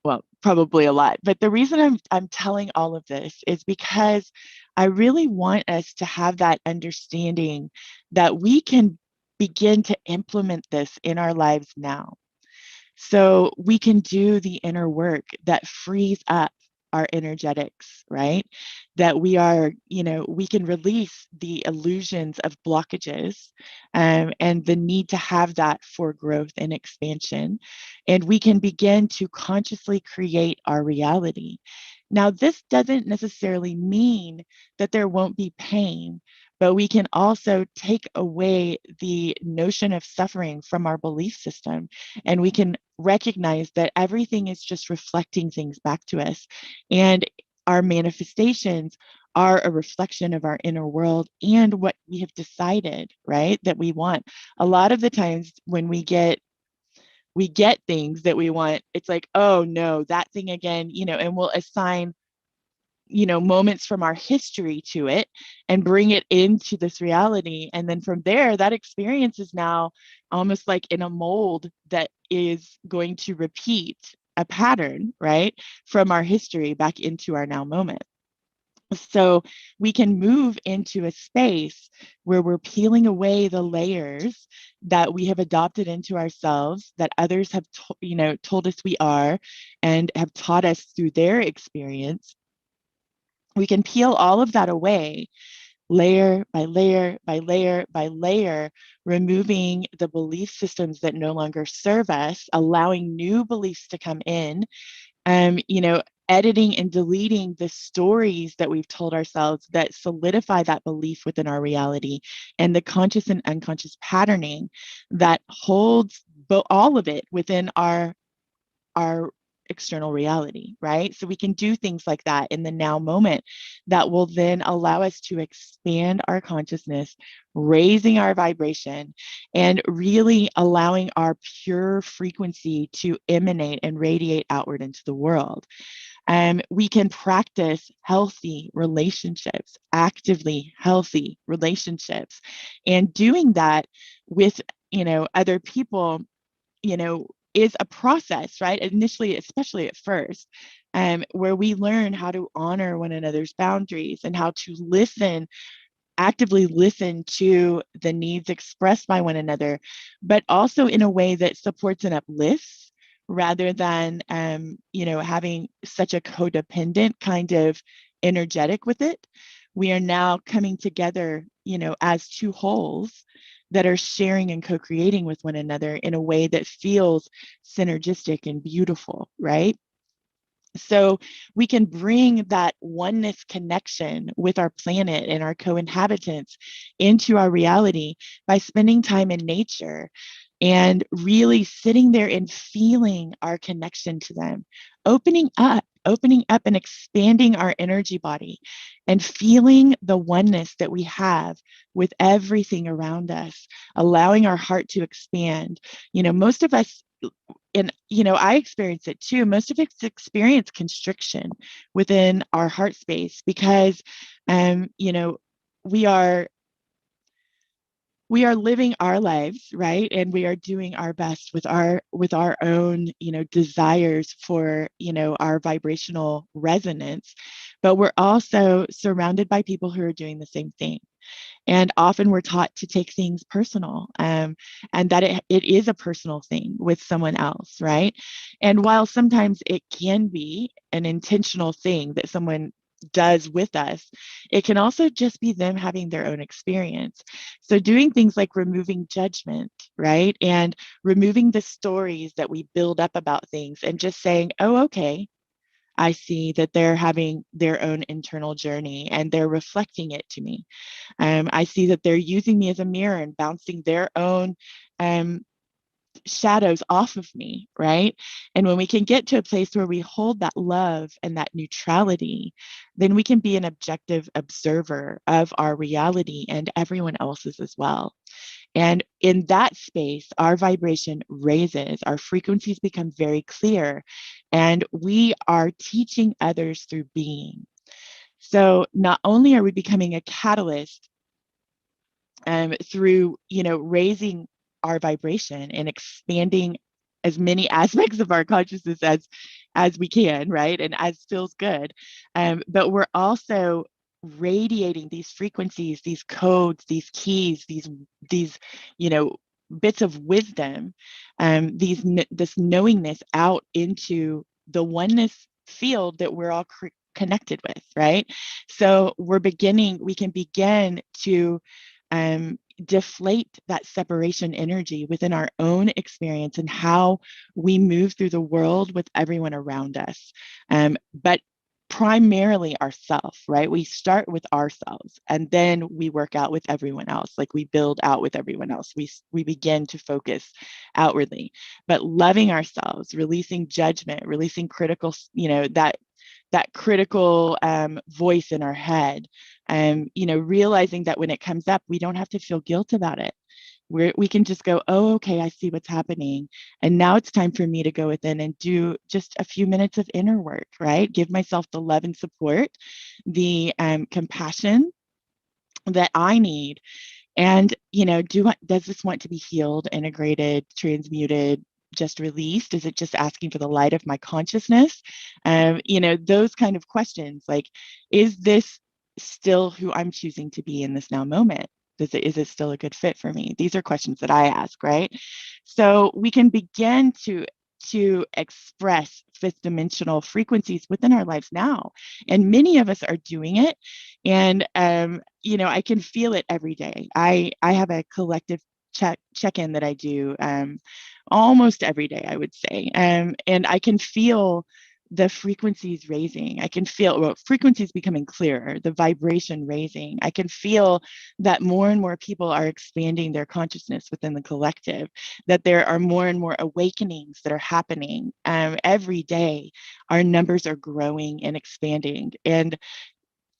well, probably a lot. But the reason I'm telling all of this is because I really want us to have that understanding that we can begin to implement this in our lives now. So we can do the inner work that frees up our energetics, right? That we are, we can release the illusions of blockages and the need to have that for growth and expansion. And we can begin to consciously create our reality. Now, this doesn't necessarily mean that there won't be pain, but we can also take away the notion of suffering from our belief system, and we can recognize that everything is just reflecting things back to us. And our manifestations are a reflection of our inner world and what we have decided, right, that we want. A lot of the times when we get things that we want, it's like, oh no, that thing again, and we'll assign moments from our history to it and bring it into this reality. And then from there, that experience is now almost like in a mold that is going to repeat a pattern, right, from our history back into our now moment. So we can move into a space where we're peeling away the layers that we have adopted into ourselves, that others have told us we are and have taught us through their experience. We can peel all of that away, layer by layer by layer by layer, removing the belief systems that no longer serve us, allowing new beliefs to come in, editing and deleting the stories that we've told ourselves that solidify that belief within our reality, and the conscious and unconscious patterning that holds all of it within our external reality, right? So we can do things like that in the now moment that will then allow us to expand our consciousness, raising our vibration, and really allowing our pure frequency to emanate and radiate outward into the world. We can practice healthy relationships, actively healthy relationships, and doing that with other people is a process, right? Initially, especially at first, where we learn how to honor one another's boundaries and how to actively listen to the needs expressed by one another, but also in a way that supports and uplifts rather than, having such a codependent kind of energetic with it. We are now coming together, as two wholes that are sharing and co-creating with one another in a way that feels synergistic and beautiful, right? So we can bring that oneness connection with our planet and our co-inhabitants into our reality by spending time in nature and really sitting there and feeling our connection to them, opening up and expanding our energy body and feeling the oneness that we have with everything around us, allowing our heart to expand. Most of us, and I experience it too, most of us experience constriction within our heart space because we are living our lives, right, and we are doing our best with our own desires for our vibrational resonance, but we're also surrounded by people who are doing the same thing. And often we're taught to take things personal, and that it is a personal thing with someone else, right? And while sometimes it can be an intentional thing that someone does with us, it can also just be them having their own experience. So doing things like removing judgment, right? And removing the stories that we build up about things and just saying, oh, okay, I see that they're having their own internal journey and they're reflecting it to me. I see that they're using me as a mirror and bouncing their own shadows off of me, right? And when we can get to a place where we hold that love and that neutrality, then we can be an objective observer of our reality and everyone else's as well. And in that space, our vibration raises, our frequencies become very clear, and we are teaching others through being. So not only are we becoming a catalyst through, raising our vibration and expanding as many aspects of our consciousness as we can, right? And as feels good. But we're also radiating these frequencies, these codes, these keys, these, bits of wisdom, this knowingness out into the oneness field that we're all connected with, right? So we can begin to deflate that separation energy within our own experience and how we move through the world with everyone around us. But primarily ourself, right? We start with ourselves and then we work out with everyone else. Like we build out with everyone else. We begin to focus outwardly, but loving ourselves, releasing judgment, releasing critical, that critical voice in our head, realizing that when it comes up, we don't have to feel guilt about it. We can just go, oh, okay, I see what's happening. And now it's time for me to go within and do just a few minutes of inner work, right? Give myself the love and support, the compassion that I need. And, does this want to be healed, integrated, transmuted, just released? Is it just asking for the light of my consciousness? Those kind of questions, like, is this still who I'm choosing to be in this now moment? Is it still a good fit for me? These are questions that I ask, right? So we can begin to express fifth dimensional frequencies within our lives now. And many of us are doing it. And, I can feel it every day. I have a collective check-in that I do almost every day, I would say. And I can feel the frequencies raising. I can feel frequencies becoming clearer, the vibration raising. I can feel that more and more people are expanding their consciousness within the collective, that there are more and more awakenings that are happening every day. Our numbers are growing and expanding. And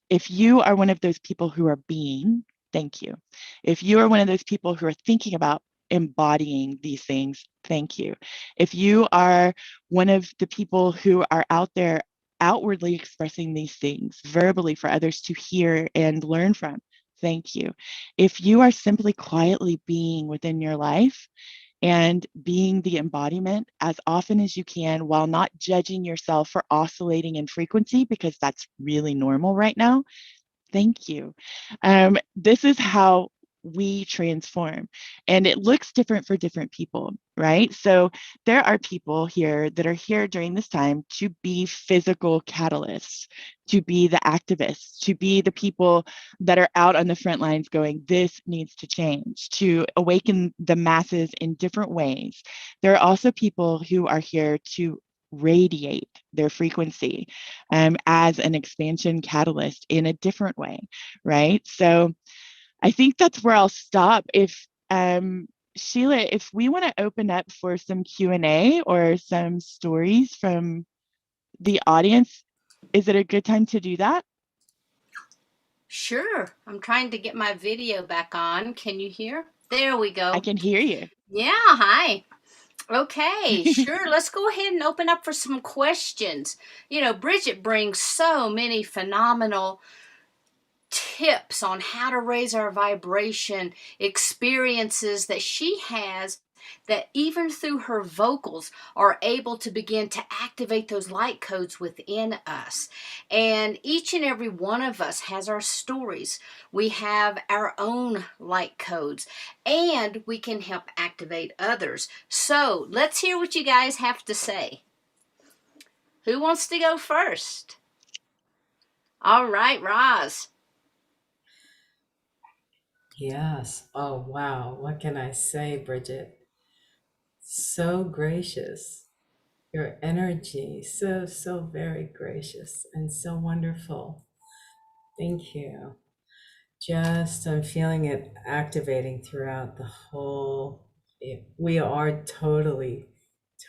if you are one of those people who are being, thank you. If you are one of those people who are thinking about embodying these things, thank you. If you are one of the people who are out there outwardly expressing these things verbally for others to hear and learn from, thank you. If you are simply quietly being within your life and being the embodiment as often as you can while not judging yourself for oscillating in frequency, because that's really normal right now, thank you. This is how we transform. And it looks different for different people, right? So there are people here that are here during this time to be physical catalysts, to be the activists, to be the people that are out on the front lines going, this needs to change, to awaken the masses in different ways. There are also people who are here to radiate their frequency as an expansion catalyst in a different way, right? So I think that's where I'll stop. If Sheila, if we want to open up for some Q&A or some stories from the audience, is it a good time to do that? Sure. I'm trying to get my video back on. Can you hear? There we go. I can hear you. Yeah, hi. Okay, sure. Let's go ahead and open up for some questions. Bridget brings so many phenomenal tips on how to raise our vibration, experiences that she has that even through her vocals are able to begin to activate those light codes within us. And each and every one of us has our stories. We have our own light codes and we can help activate others. So let's hear what you guys have to say. Who wants to go first? All right, Roz. Yes. Oh, wow. What can I say, Bridget? So gracious. Your energy, so very gracious and so wonderful. Thank you. Just, I'm feeling it activating throughout the whole. We are totally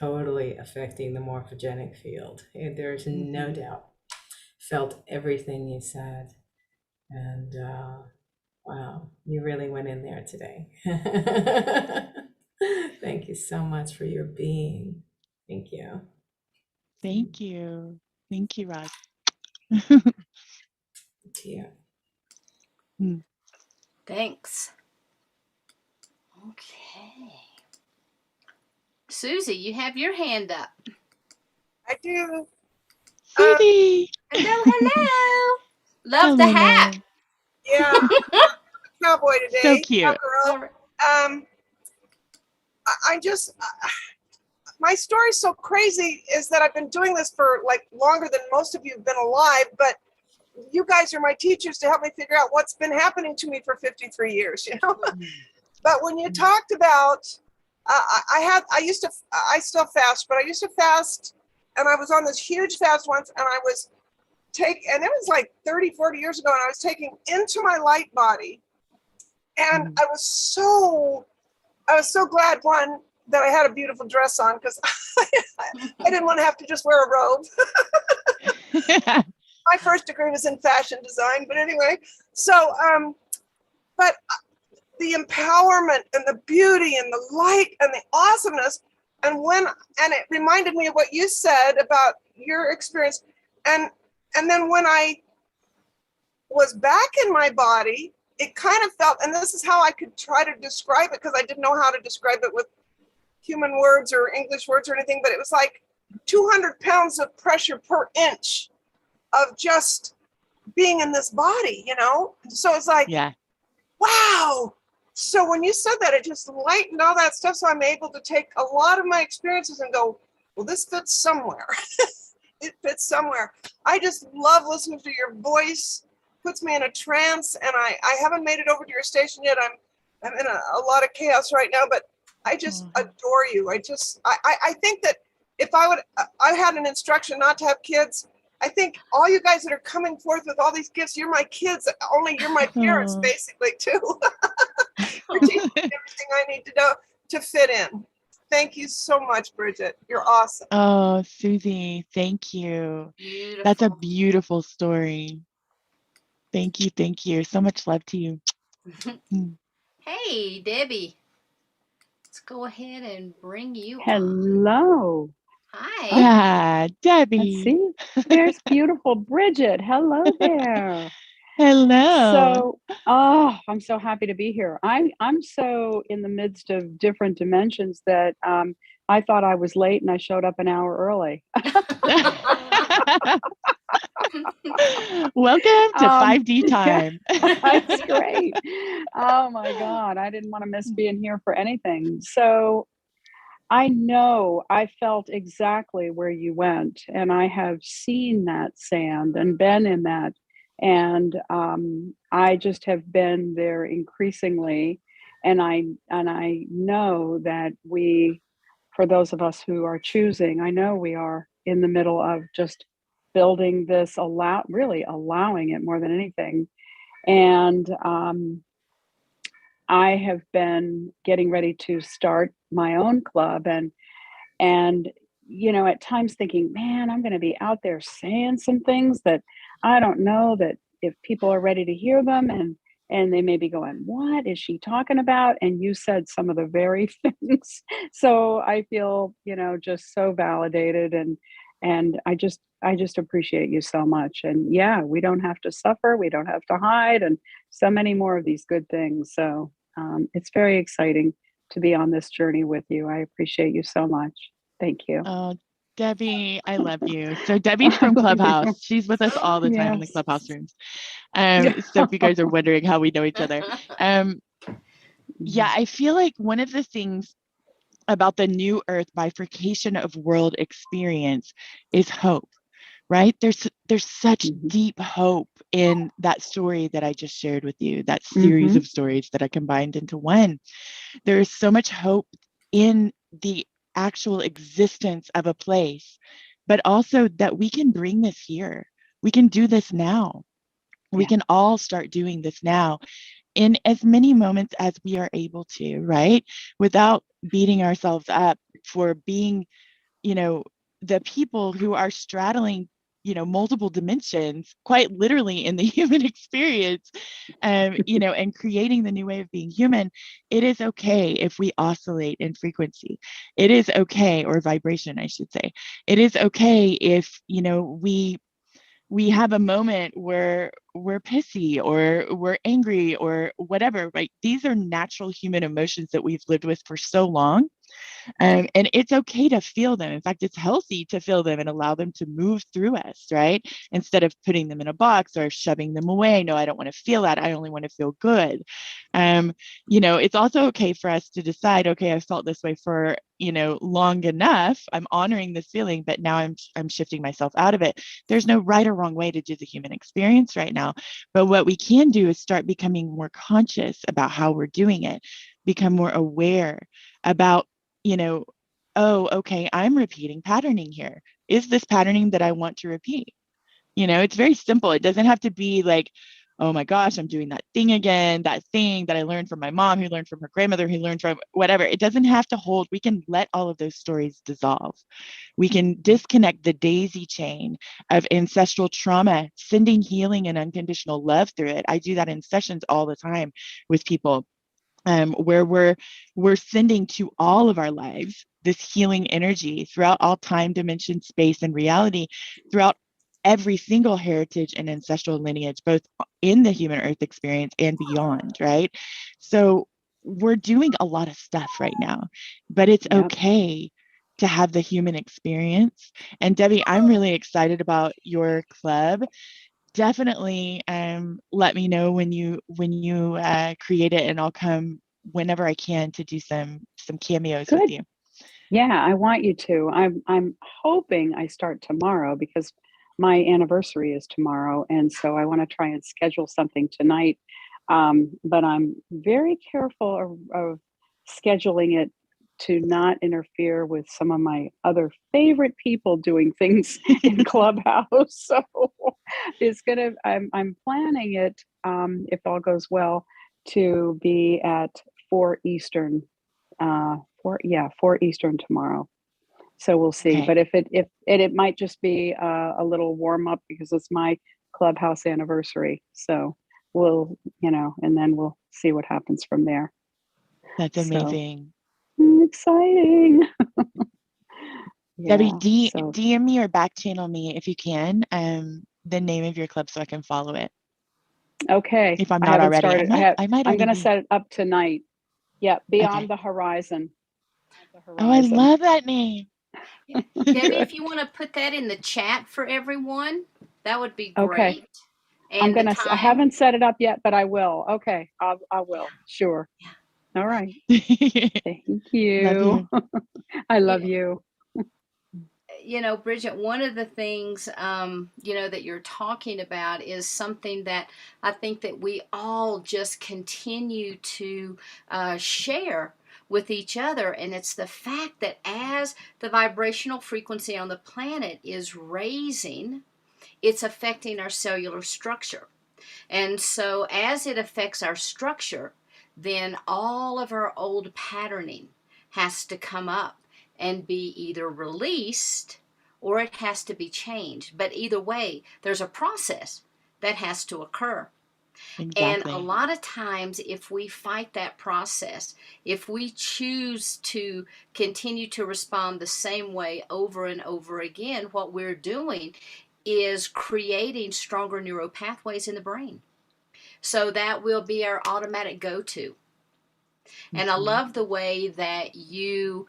affecting the morphogenic field. There's no doubt. Felt everything you said. And wow, you really went in there today. Thank you so much for your being. Thank you. Thank you. Thank you, Roz. Yeah. Thanks. Okay. Susie, you have your hand up. I do. Susie. Hello. Love the Hello, hat. love. Yeah, cowboy today. So cute. Cowgirl. I just, my story's so crazy is that I've been doing this for like longer than most of you have been alive, but you guys are my teachers to help me figure out what's been happening to me for 53 years, you know? But when you talked about, I still fast, but I used to fast, and I was on this huge fast once, and I was and it was like 30, 40 years ago, and I was taking into my light body, and I was so glad, one, that I had a beautiful dress on, because I didn't want to have to just wear a robe. My first degree was in fashion design, but anyway, so, but the empowerment and the beauty and the light and the awesomeness, and it reminded me of what you said about your experience, and then when I was back in my body, it kind of felt, and this is how I could try to describe it, because I didn't know how to describe it with human words or English words or anything, but it was like 200 pounds of pressure per inch of just being in this body, you know? So it's like, Yeah. wow. So when you said that, it just lightened all that stuff. So I'm able to take a lot of my experiences and go, well, this fits somewhere. It fits somewhere. I just love listening to your voice. Puts me in a trance, and I haven't made it over to your station yet. I'm in a lot of chaos right now, but I just adore you. I think that if I had an instruction not to have kids, I think all you guys that are coming forth with all these gifts, you're my kids, only you're my parents, basically, too. You're teaching me everything I need to know to fit in. Thank you so much, Bridget. You're awesome. Oh, Susie, thank you. Beautiful. That's a beautiful story. Thank you. Thank you. So much love to you. Hey, Debbie. Let's go ahead and bring you on. Hello. Hi. Yeah, Debbie. Let's see. There's beautiful Bridget. Hello there. Hello. So, I'm so happy to be here. I'm so in the midst of different dimensions that I thought I was late and I showed up an hour early. Welcome to 5D time. That's great. Oh my God. I didn't want to miss being here for anything. So I know I felt exactly where you went, and I have seen that sand and been in that. And I just have been there increasingly. And I know that for those of us who are choosing, I know we are in the middle of just building this, really allowing it more than anything. And I have been getting ready to start my own club, and at times thinking, man, I'm going to be out there saying some things that I don't know that if people are ready to hear them, and they may be going, what is she talking about? And you said some of the very things. So I feel, just so validated, and I just appreciate you so much. And yeah, we don't have to suffer, we don't have to hide, and so many more of these good things. So it's very exciting to be on this journey with you. I appreciate you so much. Thank you. Oh, Debbie, I love you. So Debbie's from Clubhouse. She's with us all the time in the Clubhouse rooms. So if you guys are wondering how we know each other. Yeah, I feel like one of the things about the new earth bifurcation of world experience is hope. right? There's such Mhm. deep hope in that story that I just shared with you, that series Mhm. of stories that I combined into one. There is so much hope in the actual existence of a place, but also that we can bring this here. We can do this now. We Yeah. can all start doing this now in as many moments as we are able to, right? Without beating ourselves up for being, you know, the people who are straddling, multiple dimensions, quite literally in the human experience, and creating the new way of being human. It is okay if we oscillate in frequency. It is okay, or vibration, I should say. It is okay if, we have a moment where we're pissy or we're angry or whatever, right? These are natural human emotions that we've lived with for so long. And it's okay to feel them. In fact, it's healthy to feel them and allow them to move through us, right? Instead of putting them in a box or shoving them away. No, I don't want to feel that. I only want to feel good. It's also okay for us to decide, okay, I felt this way for, long enough. I'm honoring this feeling, but now I'm shifting myself out of it. There's no right or wrong way to do the human experience right now. But what we can do is start becoming more conscious about how we're doing it, become more aware about, you know, oh, okay, I'm repeating patterning here. Is this patterning that I want to repeat? It's very simple. It doesn't have to be like, oh my gosh, I'm doing that thing again, that thing that I learned from my mom, who learned from her grandmother, who learned from whatever. It doesn't have to hold. We can let all of those stories dissolve. We can disconnect the daisy chain of ancestral trauma, sending healing and unconditional love through it. I do that in sessions all the time with people, where we're sending to all of our lives this healing energy throughout all time, dimension, space, and reality, throughout every single heritage and ancestral lineage, both in the human earth experience and beyond, right? So we're doing a lot of stuff right now, but it's Yep. okay to have the human experience. And Debbie, I'm really excited about your club. Definitely let me know when you create it, and I'll come whenever I can to do some cameos with Good. you. Yeah, I want you to. I'm hoping I start tomorrow because my anniversary is tomorrow, and so I want to try and schedule something tonight. But I'm very careful of scheduling it to not interfere with some of my other favorite people doing things in Clubhouse. So I'm planning it, if all goes well, to be at 4 Eastern. 4 Eastern tomorrow. So we'll see. Okay. But if it might just be a little warm up because it's my clubhouse anniversary. So and then we'll see what happens from there. That's So amazing. exciting. Debbie, Yeah. So DM me or back channel me if you can, the name of your club so I can follow it okay. if I'm I not haven't already. started. I might I'm already gonna be. set it up tonight. Yeah, beyond Okay. the horizon. The Oh, I horizon. love that name. Debbie, Good. if you want to put that in the chat for everyone, that would be Okay. great. And the I time. haven't set it up yet, but I will. Okay. I will. Sure. All right. Thank Love you. you. I You love you. Bridget, one of the things, that you're talking about is something that I think that we all just continue to share with each other. And it's the fact that as the vibrational frequency on the planet is raising, it's affecting our cellular structure. And so as it affects our structure, then all of our old patterning has to come up and be either released or it has to be changed. But either way, there's a process that has to occur. And a Exactly. lot of times, if we fight that process, if we choose to continue to respond the same way over and over again, what we're doing is creating stronger neural pathways in the brain. So that will be our automatic go to. And I Mhm. love the way that you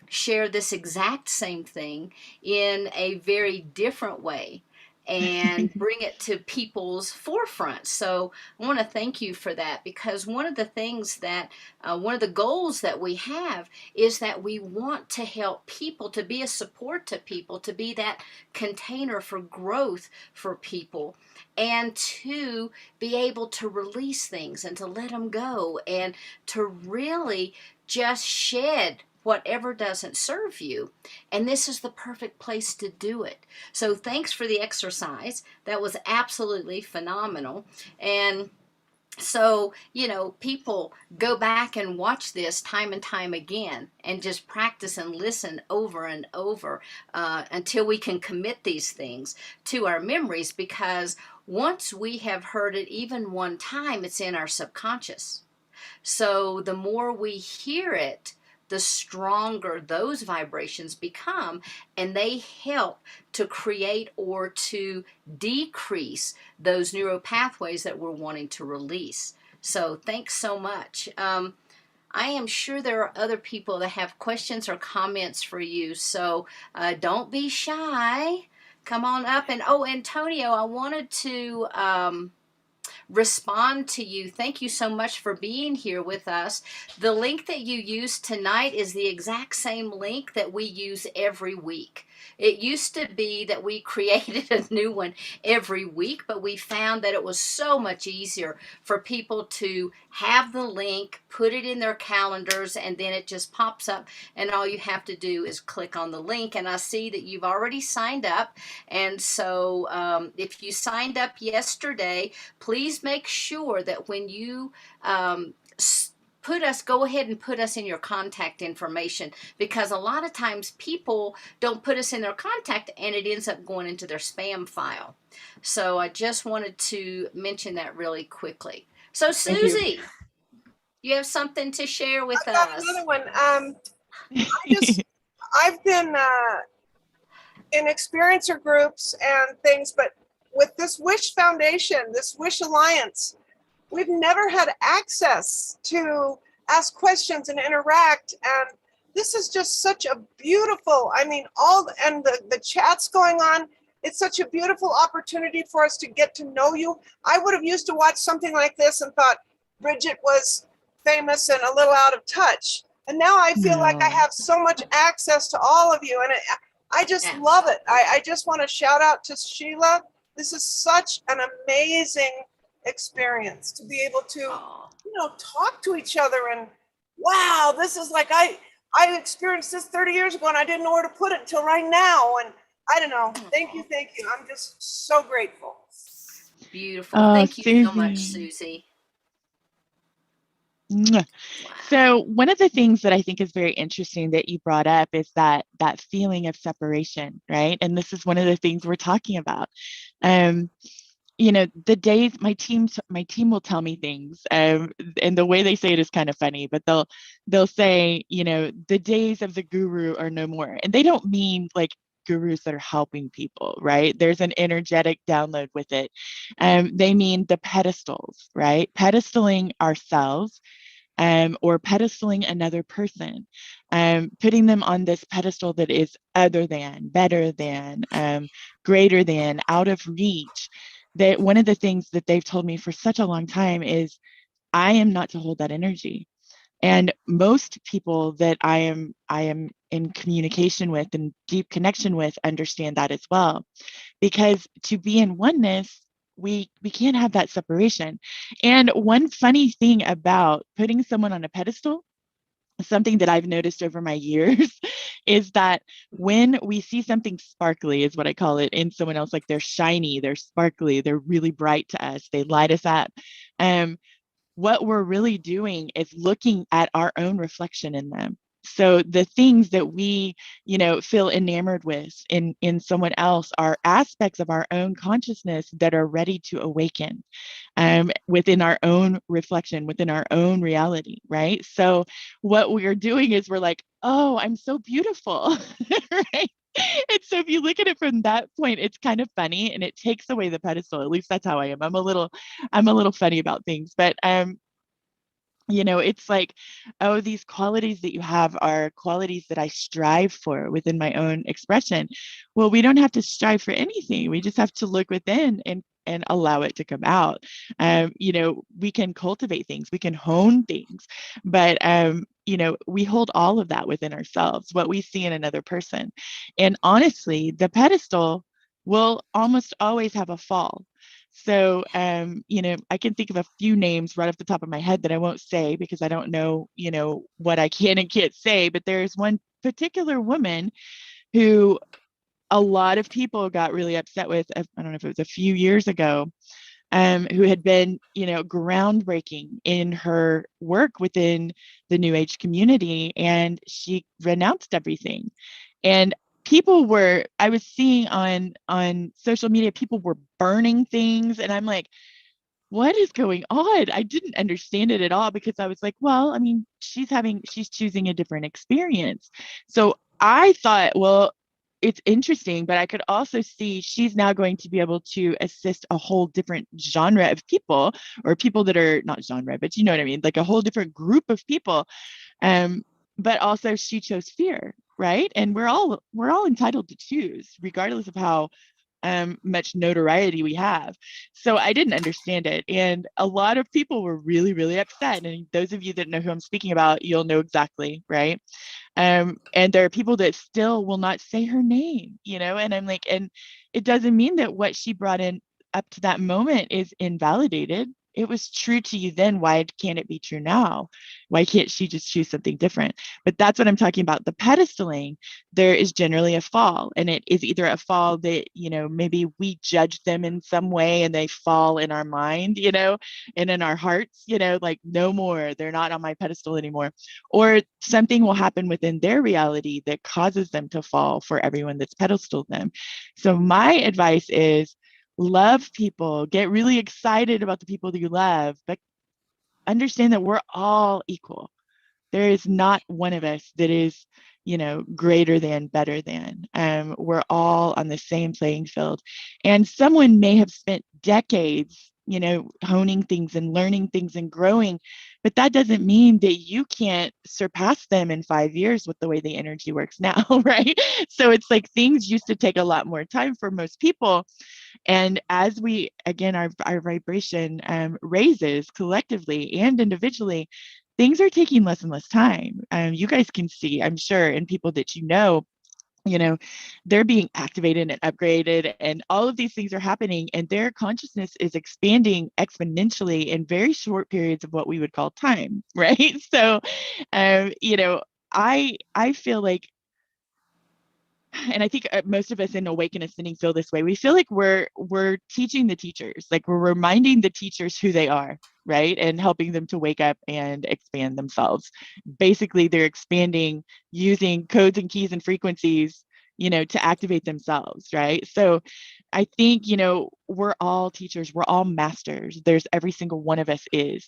share this exact same thing in a very different way. and bring it to people's forefront. So I want to thank you for that, because one of the things that, one of the goals that we have is that we want to help people, to be a support to people, to be that container for growth for people, and to be able to release things and to let them go and to really just shed whatever doesn't serve you. And this is the perfect place to do it. So thanks for the exercise. That was absolutely phenomenal. And so, people go back and watch this time and time again and just practice and listen over and over until we can commit these things to our memories, because once we have heard it even one time, it's in our subconscious. So the more we hear it, the stronger those vibrations become, and they help to create or to decrease those neural pathways that we're wanting to release. So thanks so much. I am sure there are other people that have questions or comments for you, so don't be shy. Come on up. And Antonio, I wanted to respond to you. Thank you so much for being here with us. The link that you used tonight is the exact same link that we use every week. It used to be that we created a new one every week, but we found that it was so much easier for people to have the link, put it in their calendars, and then it just pops up, and all you have to do is click on the link. And I see that you've already signed up, and so if you signed up yesterday, please make sure that when you go ahead and put us in your contact information, because a lot of times people don't put us in their contact and it ends up going into their spam file. So I just wanted to mention that really quickly. So Susie, you have something to share with I've got us. another one. I've been in experiencer groups and things, but with this Wish Foundation, this Wish Alliance, we've never had access to ask questions and interact. And this is just such a beautiful, the chats going on. It's such a beautiful opportunity for us to get to know you. I would have used to watch something like this and thought Bridget was famous and a little out of touch. And now I feel like I have so much access to all of you. And I just love it. I just want to shout out to Sheila. This is such an amazing experience to be able to, talk to each other. And wow, this is like, I experienced this 30 years ago and I didn't know where to put it until right now. And I don't know. Thank you. I'm just so grateful. Beautiful. Thank you so much, Susie. Wow. So one of the things that I think is very interesting that you brought up is that feeling of separation, right? And this is one of the things we're talking about. The days my team will tell me things, and the way they say it is kind of funny, but they'll say, the days of the guru are no more, and they don't mean like gurus that are helping people, right? There's an energetic download with it. They mean the pedestals, right? Pedestaling ourselves. Or pedestaling another person, putting them on this pedestal that is other than, better than, greater than, out of reach. That one of the things that they've told me for such a long time is I am not to hold that energy. And most people that I am in communication with and deep connection with understand that as well. Because to be in oneness, we can't have that separation. And one funny thing about putting someone on a pedestal, something that I've noticed over my years, is that when we see something sparkly, is what I call it, in someone else, like they're shiny, they're sparkly, they're really bright to us, they light us up. What we're really doing is looking at our own reflection in them. So the things that we, feel enamored with in someone else are aspects of our own consciousness that are ready to awaken within our own reflection, within our own reality, right? So what we're doing is we're like, oh, I'm so beautiful, right? And so if you look at it from that point, it's kind of funny and it takes away the pedestal. At least that's how I am. I'm a little funny about things, but It's like, oh, these qualities that you have are qualities that I strive for within my own expression. Well, we don't have to strive for anything. We just have to look within and allow it to come out. We can cultivate things, we can hone things, but we hold all of that within ourselves, what we see in another person. And honestly, the pedestal will almost always have a fall. So, I can think of a few names right off the top of my head that I won't say because I don't know, what I can and can't say. But there's one particular woman who a lot of people got really upset with. I don't know if it was a few years ago, who had been, groundbreaking in her work within the New Age community, and she renounced everything. And I was seeing on social media, people were burning things, and I'm like, what is going on? I didn't understand it at all because I was like, well, I mean, she's choosing a different experience. So I thought, well, it's interesting, but I could also see she's now going to be able to assist a whole different genre of people, or people that are not genre, but you know what I mean, like a whole different group of people. Um, but also she chose fear, right? And we're all entitled to choose, regardless of how much notoriety we have. So I didn't understand it. And a lot of people were really, really upset. And those of you that know who I'm speaking about, you'll know exactly, right? And there are people that still will not say her name, and I'm like, and it doesn't mean that what she brought in up to that moment is invalidated. It was true to you then. Why can't it be true now? Why can't she just choose something different? But that's what I'm talking about. The pedestaling, there is generally a fall, and it is either a fall that, maybe we judge them in some way and they fall in our mind, and in our hearts, like no more, they're not on my pedestal anymore. Or something will happen within their reality that causes them to fall for everyone that's pedestaled them. So my advice is, love people, get really excited about the people that you love, but understand that we're all equal. There is not one of us that is, greater than, better than. We're all on the same playing field. And someone may have spent decades, honing things and learning things and growing, but that doesn't mean that you can't surpass them in 5 years with the way the energy works now, right? So it's like things used to take a lot more time for most people. And as we, again, our vibration raises collectively and individually, things are taking less and less time. You guys can see, I'm sure, in people that they're being activated and upgraded, and all of these things are happening, and their consciousness is expanding exponentially in very short periods of what we would call time, right? So, I feel like, and I think most of us in Awake and Ascending feel this way. We feel like we're teaching the teachers, like we're reminding the teachers who they are, right? And helping them to wake up and expand themselves. Basically, they're expanding using codes and keys and frequencies, to activate themselves, right? So I think, we're all teachers, we're all masters. There's every single one of us is.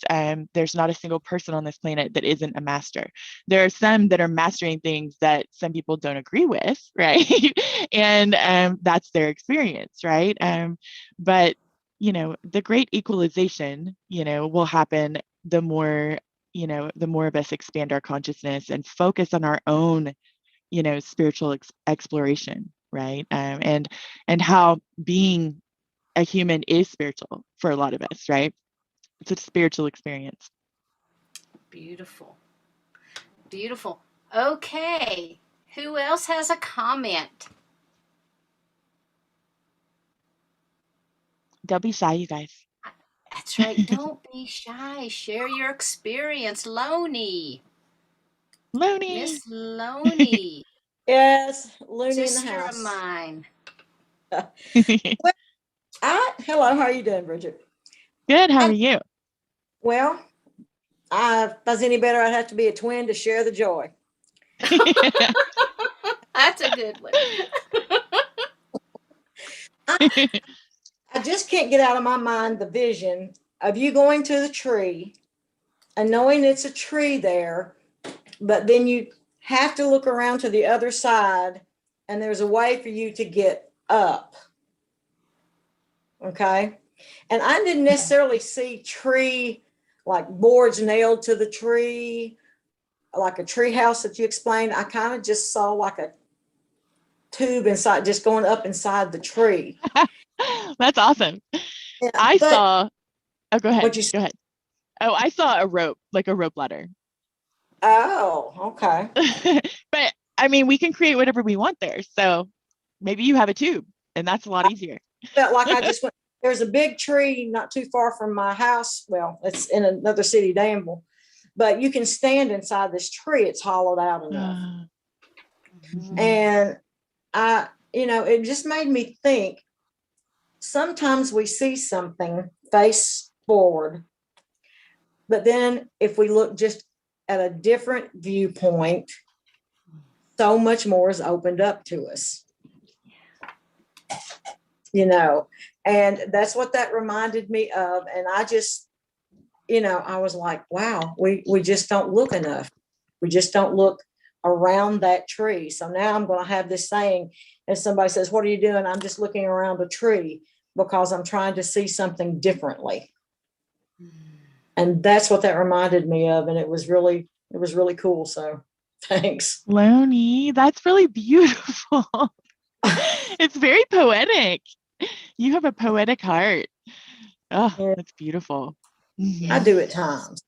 There's not a single person on this planet that isn't a master. There are some that are mastering things that some people don't agree with, right? And that's their experience, right? But the great equalization, will happen the more, the more of us expand our consciousness and focus on our own, spiritual exploration, right? And how being a human is spiritual for a lot of us, right? It's a spiritual experience. Beautiful. Beautiful. Okay. Who else has a comment? Don't be shy, you guys. That's right. Don't be shy. Share your experience. Loney. Looney. Miss Loney. Yes, Looney in the Sister of house. mine. Hello, how are you doing, Bridget? Good. How are you? Well, if I was any better, I'd have to be a twin to share the joy. That's a good one. I just can't get out of my mind the vision of you going to the tree and knowing it's a tree there, but then you have to look around to the other side and there's a way for you to get up. Okay. And I didn't necessarily see tree like boards nailed to the tree, like a tree house that you explained. I kind of just saw like a tube inside, just going up inside the tree. That's awesome. Yeah, I but saw, oh, go ahead. what you Go ahead. Oh, I saw a rope, like a rope ladder. Oh, okay. But I mean, we can create whatever we want there. So maybe you have a tube and that's a lot easier. Felt like I just went. There's a big tree not too far from my house. Well, it's in another city, Danville, but you can stand inside this tree. It's hollowed out enough. And it just made me think, sometimes we see something face forward, but then if we look just at a different viewpoint, so much more is opened up to us. And that's what that reminded me of. And I just, I was like, wow, we just don't look enough. We just don't look around that tree. So now I'm going to have this saying, and somebody says, what are you doing? I'm just looking around a tree because I'm trying to see something differently. And that's what that reminded me of. And it was really cool. So thanks. Loney, that's really beautiful. It's very poetic. You have a poetic heart. Oh, Yeah. that's beautiful. I do at times.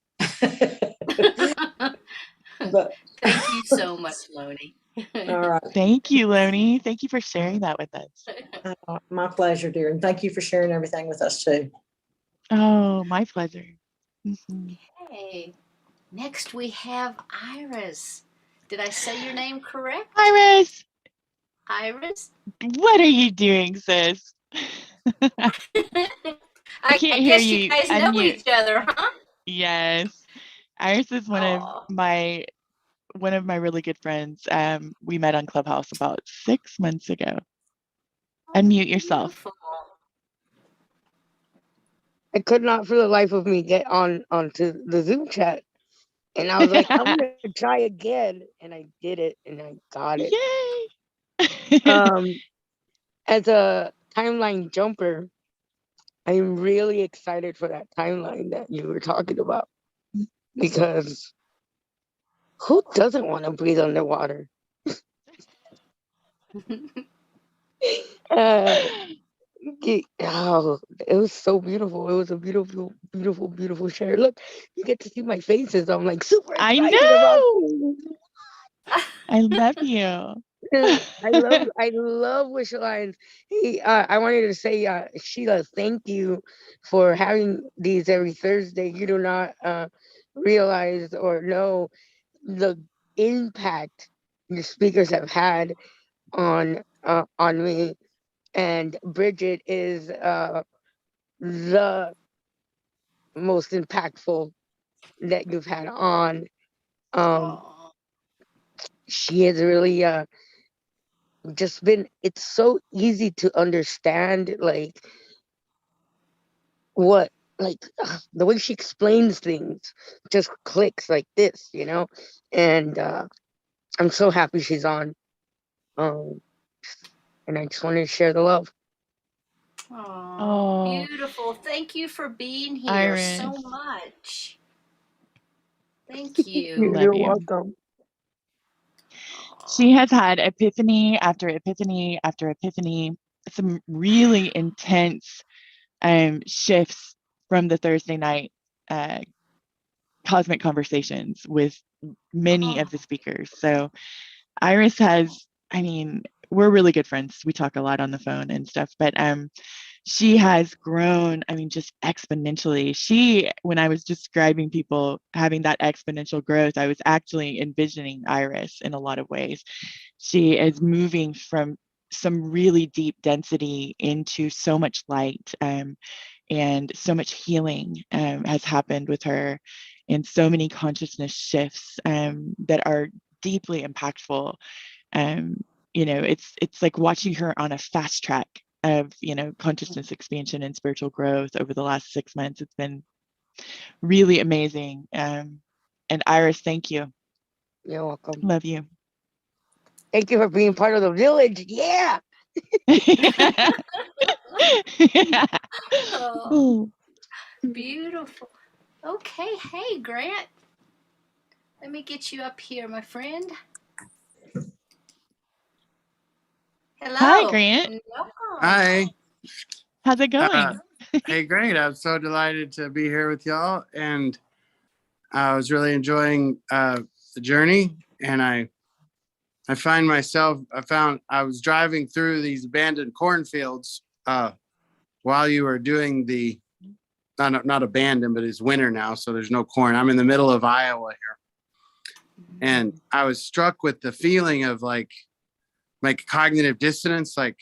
But Thank you so much, Loney. all right. Thank you, Loney. Thank you for sharing that with us. My pleasure, dear. And thank you for sharing everything with us too. Oh, my pleasure. Mhm. Okay. Next we have Iris. Did I say your name correct? Iris, Iris? what are you doing, sis? I can't hear guess you you. guys know Unmute. each other, huh? Yes. Iris is one of Aw. my really good friends. We met on Clubhouse about 6 months ago. Unmute yourself. Beautiful. I could not for the life of me get onto the Zoom chat. And I was like, I'm gonna try again. And I did it and I got it. Yay! As a timeline jumper, I'm really excited for that timeline that you were talking about. Because who doesn't want to breathe underwater? It was so beautiful. It was a beautiful, beautiful, beautiful share. Look, you get to see my faces. I'm like super I excited about know. this. I love you. I love Wish Alliance. Hey, I wanted to say, Sheila, thank you for having these every Thursday. You do not realize or know the impact your speakers have had on me. And Bridget is the most impactful that you've had on. She has really just been, it's so easy to understand, like the way she explains things just clicks like this, and I'm so happy she's on, and I just wanted to share the love. Oh, beautiful. Thank you for being here Iris. so much. Thank you. You're welcome. She has had epiphany after epiphany after epiphany, some really intense shifts from the Thursday night cosmic conversations with many of the speakers. So Iris has, we're really good friends. We talk a lot on the phone and stuff, but she has grown, just exponentially. When I was describing people having that exponential growth, I was actually envisioning Iris in a lot of ways. She is moving from some really deep density into so much light, and so much healing has happened with her, and so many consciousness shifts that are deeply impactful. It's like watching her on a fast track of consciousness expansion and spiritual growth over the last 6 months. It's been really amazing. And Iris, thank you. You're welcome. Love you. Thank you for being part of the village. Yeah. Oh, beautiful. Okay, hey Grant. Let me get you up here, my friend. Hi, Hello Grant. and welcome. Hi. How's it Uh, going? hey, great. I'm so delighted to be here with y'all. And I was really enjoying the journey. And I find myself, I was driving through these abandoned cornfields while you were doing the, not abandoned, but it's winter now. So there's no corn. I'm in the middle of Iowa here. And I was struck with the feeling of like cognitive dissonance. Like,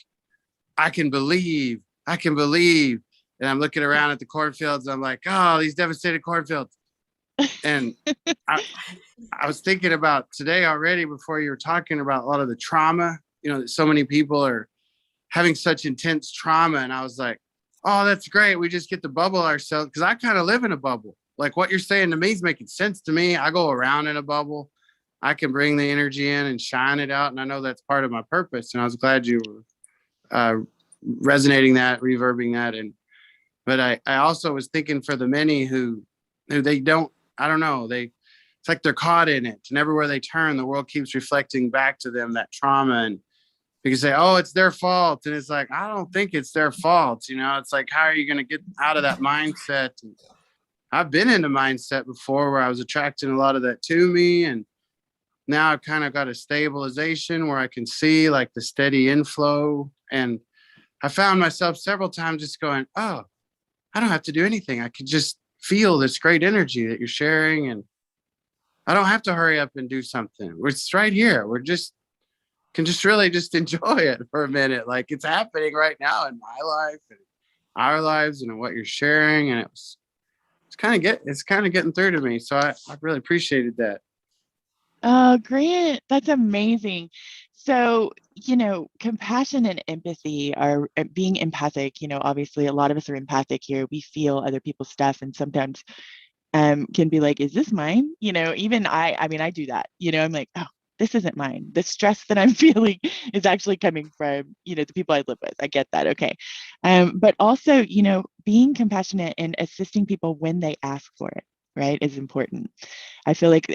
I can believe. And I'm looking around at the cornfields. I'm like, oh, these devastated cornfields. And I was thinking about today already before you were talking about a lot of the trauma, that so many people are having such intense trauma. And I was like, oh, that's great. We just get to bubble ourselves. Because I kind of live in a bubble. Like what you're saying to me is making sense to me. I go around in a bubble. I can bring the energy in and shine it out. And I know that's part of my purpose. And I was glad you were resonating that, reverbing that. But I also was thinking for the many who they don't, I don't know, it's like they're caught in it. And everywhere they turn, the world keeps reflecting back to them that trauma. And they can say, oh, it's their fault. And it's like, I don't think it's their fault. It's like, how are you going to get out of that mindset? And I've been in a mindset before where I was attracting a lot of that to me. And now I've kind of got a stabilization where I can see like the steady inflow. And I found myself several times just going, oh, I don't have to do anything. I can just feel this great energy that you're sharing. And I don't have to hurry up and do something. It's right here. Can just really just enjoy it for a minute. Like it's happening right now in my life and our lives and what you're sharing. And it's kind of getting through to me. So I really appreciated that. Oh, Grant, that's amazing. So, compassion and empathy are being empathic. Obviously, a lot of us are empathic here. We feel other people's stuff, and sometimes can be like, is this mine? Even I mean, I do that. I'm like, oh, this isn't mine. The stress that I'm feeling is actually coming from, the people I live with. I get that. Okay. But also, being compassionate and assisting people when they ask for it, right, is important. I feel like,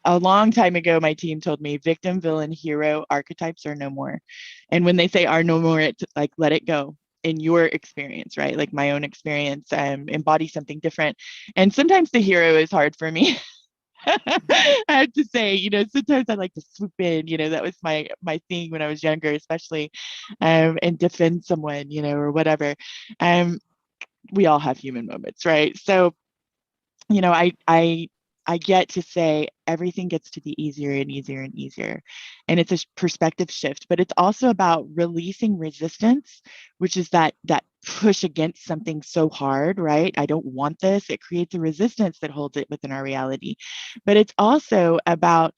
a long time ago, my team told me victim, villain, hero archetypes are no more. And when they say are no more, it's like, let it go in your experience, right? Like my own experience, embody something different. And sometimes the hero is hard for me. I have to say, sometimes I like to swoop in, that was my thing when I was younger, especially, and defend someone, or whatever. We all have human moments, right? So, I get to say everything gets to be easier and easier and easier. And it's a perspective shift, but it's also about releasing resistance, which is that push against something so hard, right? I don't want this. It creates a resistance that holds it within our reality. But it's also about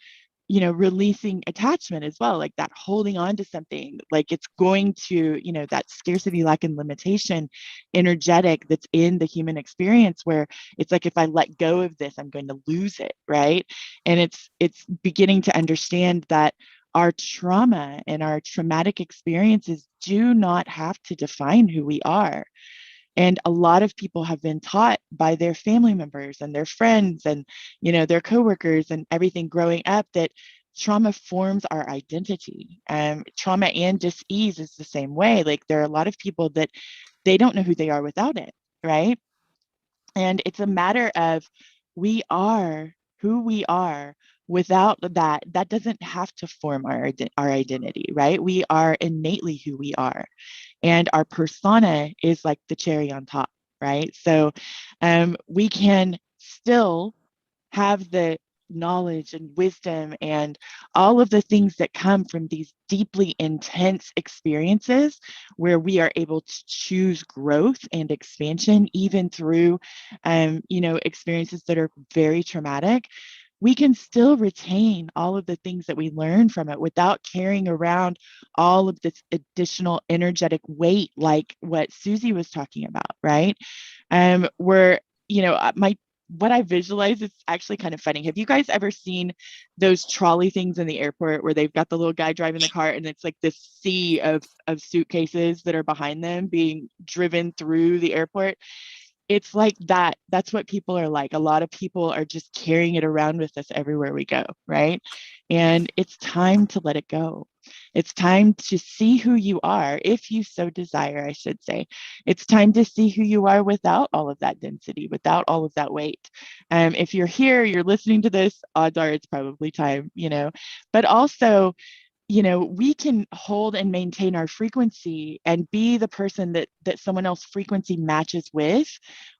releasing attachment as well, like that holding on to something, like it's going to, that scarcity, lack, and limitation energetic that's in the human experience, where it's like, if I let go of this, I'm going to lose it, right? And it's beginning to understand that our trauma and our traumatic experiences do not have to define who we are. And a lot of people have been taught by their family members and their friends and, their coworkers and everything growing up that trauma forms our identity. Trauma and dis-ease is the same way. Like there are a lot of people that they don't know who they are without it, right? And it's a matter of we are who we are. Without that doesn't have to form our identity, right? We are innately who we are. And our persona is like the cherry on top, right? So we can still have the knowledge and wisdom and all of the things that come from these deeply intense experiences where we are able to choose growth and expansion even through experiences that are very traumatic. We can still retain all of the things that we learn from it without carrying around all of this additional energetic weight, like what Susie was talking about, right? Where, what I visualize is actually kind of funny. Have you guys ever seen those trolley things in the airport where they've got the little guy driving the car and it's like this sea of suitcases that are behind them being driven through the airport? it's like that. That's what people are like. A lot of people are just carrying it around with us everywhere we go, right? And it's time to let it go. It's time to see who you are, if you so desire, I should say. It's time to see who you are without all of that density, without all of that weight. If you're here, you're listening to this, odds are it's probably time, but also, we can hold and maintain our frequency and be the person that someone else frequency matches with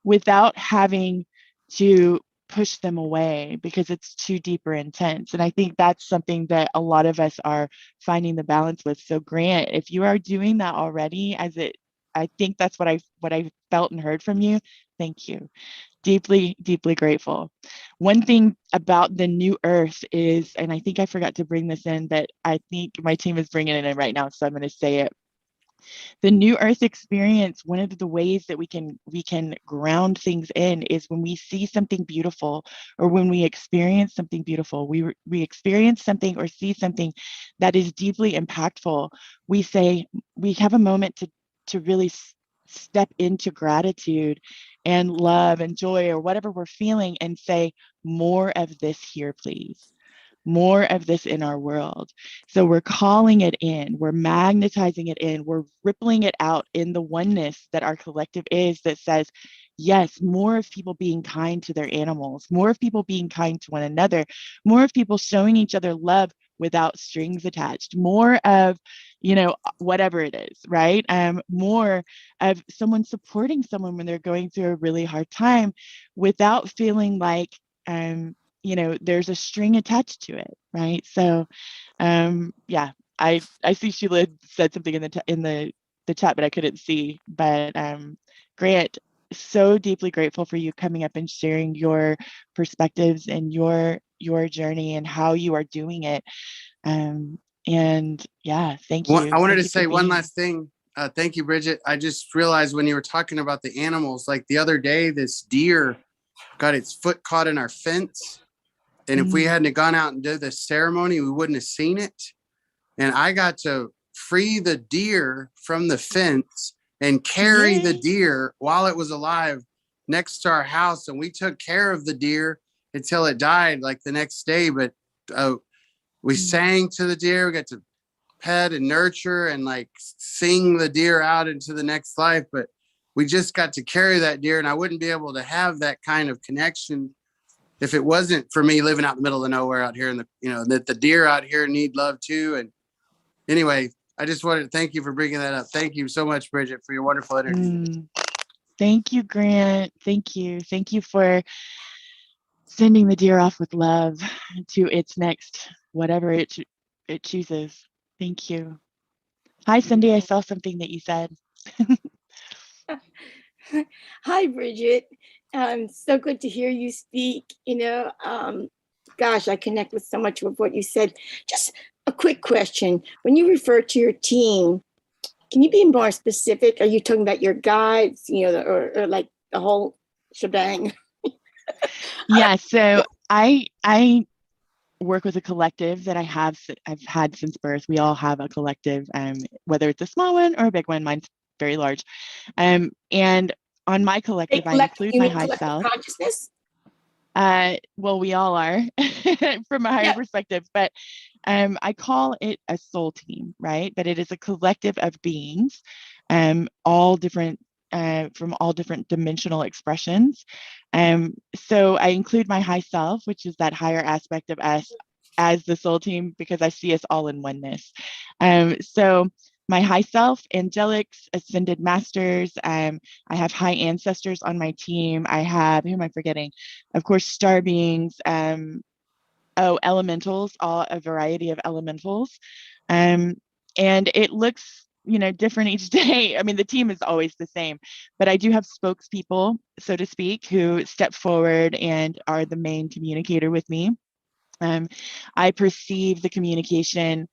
without having to push them away because it's too deep or intense. And I think that's something that a lot of us are finding the balance with. So Grant, if you are doing that already, I think that's what I felt and heard from you. Thank you. Deeply, deeply grateful. One thing about the new earth is, and I think I forgot to bring this in, but I think my team is bringing it in right now, so I'm going to say it. The new earth experience, one of the ways that we can ground things in is when we see something beautiful, or when we experience something beautiful, we experience something or see something that is deeply impactful. We have a moment to really step into gratitude and love and joy or whatever we're feeling and say, more of this here, please. More of this in our world. So we're calling it in, we're magnetizing it in, we're rippling it out in the oneness that our collective is, that says, yes, more of people being kind to their animals, more of people being kind to one another, more of people showing each other love without strings attached, more of, whatever it is, right? More of someone supporting someone when they're going through a really hard time without feeling like, there's a string attached to it, right? So, yeah, I see Sheila said something in the chat, but I couldn't see. But Grant, so deeply grateful for you coming up and sharing your perspectives and your journey and how you are doing it. And yeah, thank you. I wanted Thank to you say for one being last thing. Thank you, Bridget. I just realized when you were talking about the animals, like the other day, this deer got its foot caught in our fence. And if we hadn't gone out and did this ceremony, we wouldn't have seen it. And I got to free the deer from the fence and carry the deer while it was alive next to our house. And we took care of the deer until it died like the next day. But we sang to the deer. We got to pet and nurture and like sing the deer out into the next life. But we just got to carry that deer, and I wouldn't be able to have that kind of connection if it wasn't for me living out in the middle of nowhere out here in that the deer out here need love too. And anyway, I just wanted to thank you for bringing that up. Thank you so much, Bridget, for your wonderful energy. Thank you, Grant. Thank you. Thank you for sending the deer off with love to its next, whatever it chooses. Thank you. Hi, Cindy. I saw something that you said. Hi, Bridget. So good to hear you speak. Gosh, I connect with so much of what you said. Just a quick question. When you refer to your team, can you be more specific? Are you talking about your guides, or like the whole shebang? Yeah, so I work with a collective that I've had since birth. We all have a collective, whether it's a small one or a big one. Mine's very large. And on my collective, I include my high self. Consciousness? Well, we all are from a higher perspective, but I call it a soul team, right? But it is a collective of beings, all different, from all different dimensional expressions. So I include my high self, which is that higher aspect of us, as the soul team, because I see us all in oneness. So my high self, angelics, ascended masters. I have high ancestors on my team. I have, who am I forgetting? Of course, star beings. Elementals, a variety of elementals. And it looks, different each day. I mean, the team is always the same, but I do have spokespeople, so to speak, who step forward and are the main communicator with me. I perceive the communication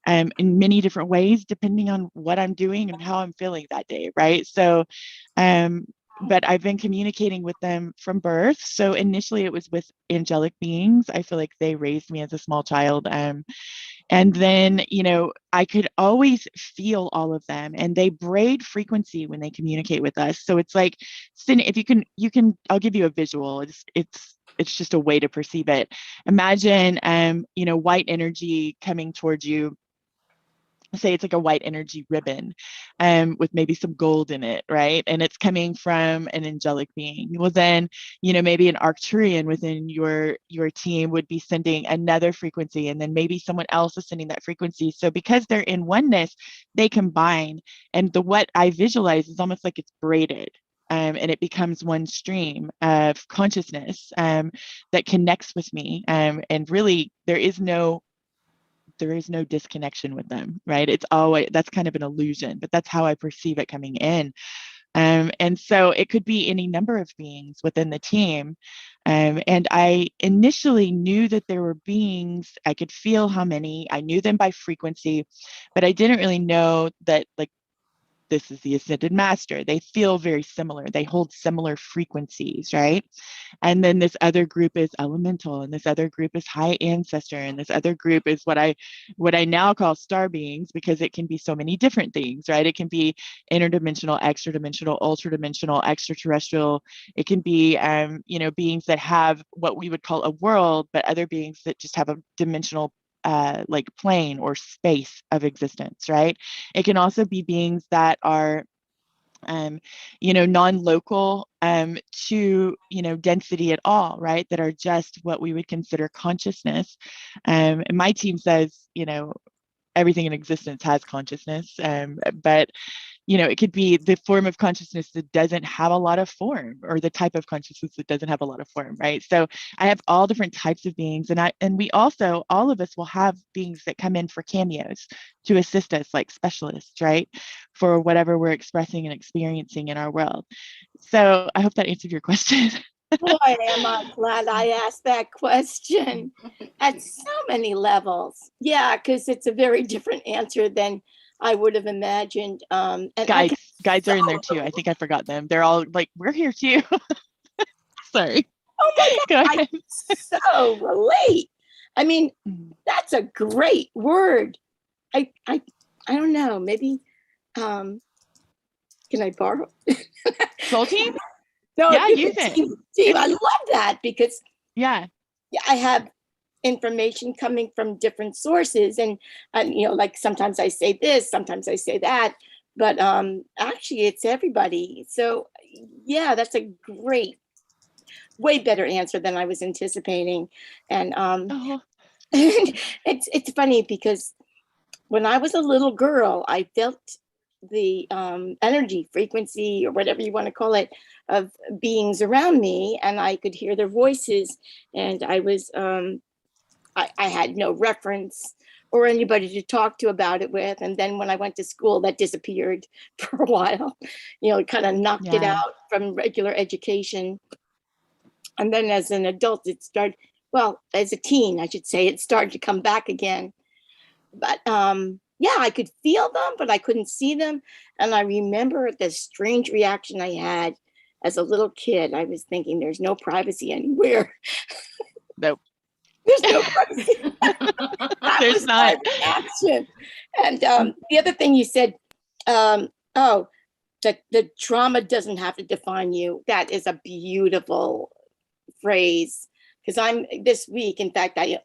in many different ways, depending on what I'm doing and how I'm feeling that day, right? So but I've been communicating with them from birth. So initially it was with angelic beings. I feel like they raised me as a small child. And then, I could always feel all of them, and they braid frequency when they communicate with us. So it's like, if I'll give you a visual. It's just a way to perceive it. Imagine, white energy coming towards you. Say it's like a white energy ribbon, with maybe some gold in it, right? And it's coming from an angelic being. Well, then, maybe an Arcturian within your team would be sending another frequency, and then maybe someone else is sending that frequency. So because they're in oneness, they combine, and what I visualize is almost like it's braided. And it becomes one stream of consciousness that connects with me. And really, there is no disconnection with them, right? It's always, that's kind of an illusion, but that's how I perceive it coming in. And so it could be any number of beings within the team. And I initially knew that there were beings, I could feel how many, I knew them by frequency, but I didn't really know that, like, this is the ascended master. They feel very similar. They hold similar frequencies, right? And then this other group is elemental, and this other group is high ancestor, and this other group is what I now call star beings, because it can be so many different things, right? It can be interdimensional, extra-dimensional, ultra-dimensional, extraterrestrial. It can be, beings that have what we would call a world, but other beings that just have a dimensional like plane or space of existence, right? It can also be beings that are non-local to, density at all, right? That are just what we would consider consciousness. And my team says, everything in existence has consciousness, but it could be the form of consciousness that doesn't have a lot of form, or the type of consciousness that doesn't have a lot of form, right? So I have all different types of beings, and we also, all of us will have beings that come in for cameos to assist us, like specialists, right? For whatever we're expressing and experiencing in our world. So I hope that answered your question. Boy, am I glad I asked that question at so many levels. Yeah, because it's a very different answer than I would have imagined. And guides are in there too. I think I forgot them. They're all like, we're here too. Sorry. Oh my God, I so relate. I mean, that's a great word. I don't know. Maybe, can I borrow? Soul team? No, yeah, you can. Team. I love that, because yeah, I have information coming from different sources, and like sometimes I say this, sometimes I say that, but actually it's everybody. So yeah, that's a great, way better answer than I was anticipating. And it's funny, because when I was a little girl, I felt the energy, frequency, or whatever you want to call it, of beings around me, and I could hear their voices, and I was I had no reference or anybody to talk to about it with. And then when I went to school, that disappeared for a while, kind of knocked it out from regular education. And then as an adult, it started, well, as a teen, I should say, it started to come back again. But yeah, I could feel them, but I couldn't see them. And I remember the strange reaction I had as a little kid. I was thinking, there's no privacy anywhere. Nope. There's no privacy. There's not. Reaction. And the other thing you said, that the trauma doesn't have to define you. That is a beautiful phrase. Because this week, in fact, I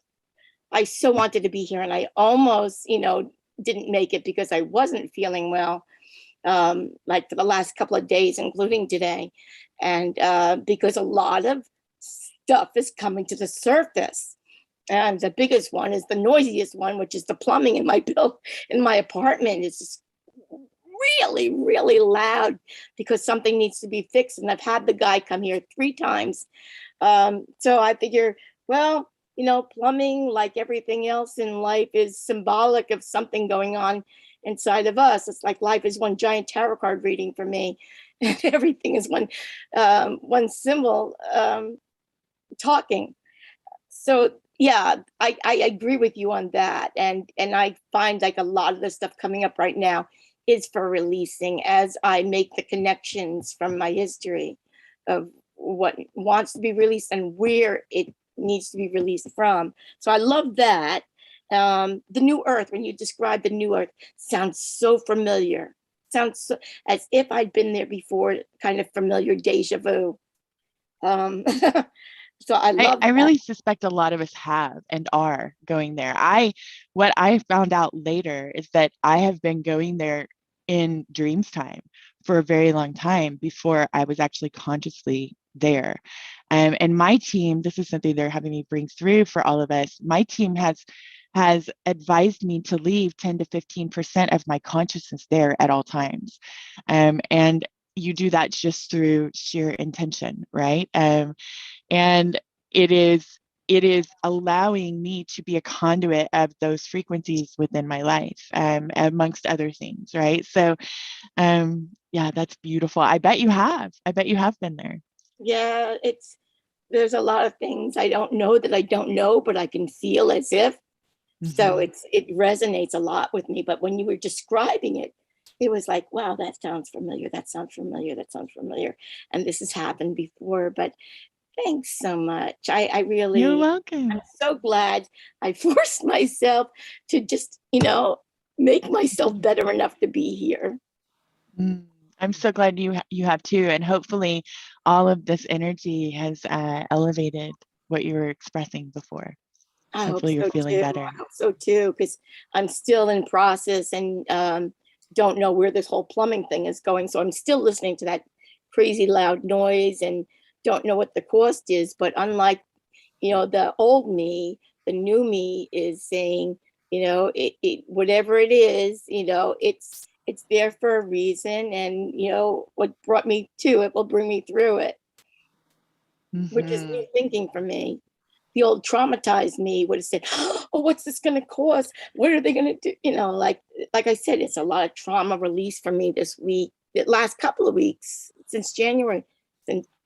so wanted to be here, and I almost, didn't make it because I wasn't feeling well, like for the last couple of days, including today. And because a lot of stuff is coming to the surface. And the biggest one is the noisiest one, which is the plumbing in my apartment. It's just really, really loud because something needs to be fixed. And I've had the guy come here 3 times. So I figure, well, plumbing, like everything else in life, is symbolic of something going on inside of us. It's like life is one giant tarot card reading for me. And everything is one symbol talking. So yeah, I agree with you on that. And I find like a lot of the stuff coming up right now is for releasing as I make the connections from my history of what wants to be released and where it needs to be released from. So I love that. The new earth, when you describe the new earth, sounds so familiar. Sounds so, as if I'd been there before, kind of familiar deja vu. So I love I that. really suspect a lot of us have and are going there. What I found out later is that I have been going there in dreams time for a very long time before I was actually consciously there. And my team, this is something they're having me bring through for all of us. My team has advised me to leave 10 to 15% of my consciousness there at all times. And you do that just through sheer intention, right? And it is allowing me to be a conduit of those frequencies within my life, amongst other things, right? So yeah, that's beautiful. I bet you have been there. Yeah, there's a lot of things I don't know that I don't know, but I can feel as if. So it resonates a lot with me. But when you were describing it, it was like, wow, that sounds familiar. That sounds familiar. That sounds familiar. And this has happened before. But thanks so much. I really, You're welcome. I'm so glad I forced myself to just, make myself better enough to be here. I'm so glad you have too. And hopefully all of this energy has elevated what you were expressing before. I Hopefully you're hope so feeling too. better. I hope so too, because I'm still in process and don't know where this whole plumbing thing is going. So I'm still listening to that crazy loud noise and don't know what the cost is. But unlike, the old me, the new me is saying, whatever it is, it's there for a reason. And, what brought me to it will bring me through it, which is new thinking for me. The old traumatized me would have said, oh, what's this going to cost? What are they going to do? Like I said, it's a lot of trauma release for me this week, the last couple of weeks, since January.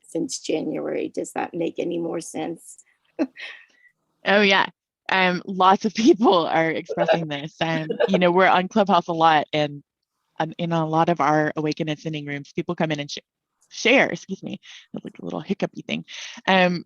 Since January, does that make any more sense? Oh yeah. Lots of people are expressing this. We're on Clubhouse a lot, and in a lot of our Awaken Ascending rooms, people come in and share, excuse me, that's like a little hiccupy thing.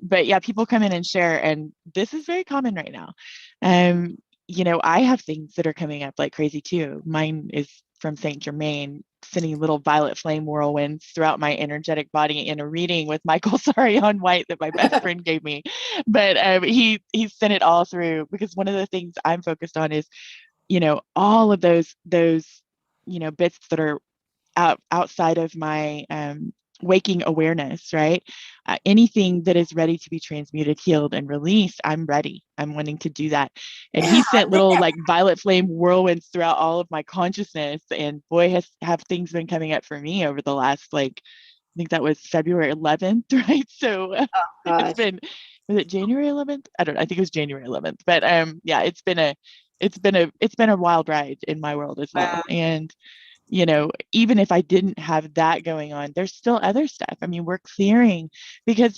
But yeah, people come in and share, and this is very common right now. I have things that are coming up like crazy too. Mine is from Saint Germain, sending little violet flame whirlwinds throughout my energetic body in a reading with Michael Sarion White that my best friend gave me. But he sent it all through, because one of the things I'm focused on is, all of those bits that are outside of my waking awareness, right? Anything that is ready to be transmuted, healed, and released, I'm ready. I'm wanting to do that. And he sent little like violet flame whirlwinds throughout all of my consciousness. And boy, have things been coming up for me over the last, I think that was February 11th, right? So it's been, was it January 11th? I don't know. I think it was January 11th. But yeah, it's been a wild ride in my world as well. And even if I didn't have that going on, there's still other stuff. I mean, we're clearing, because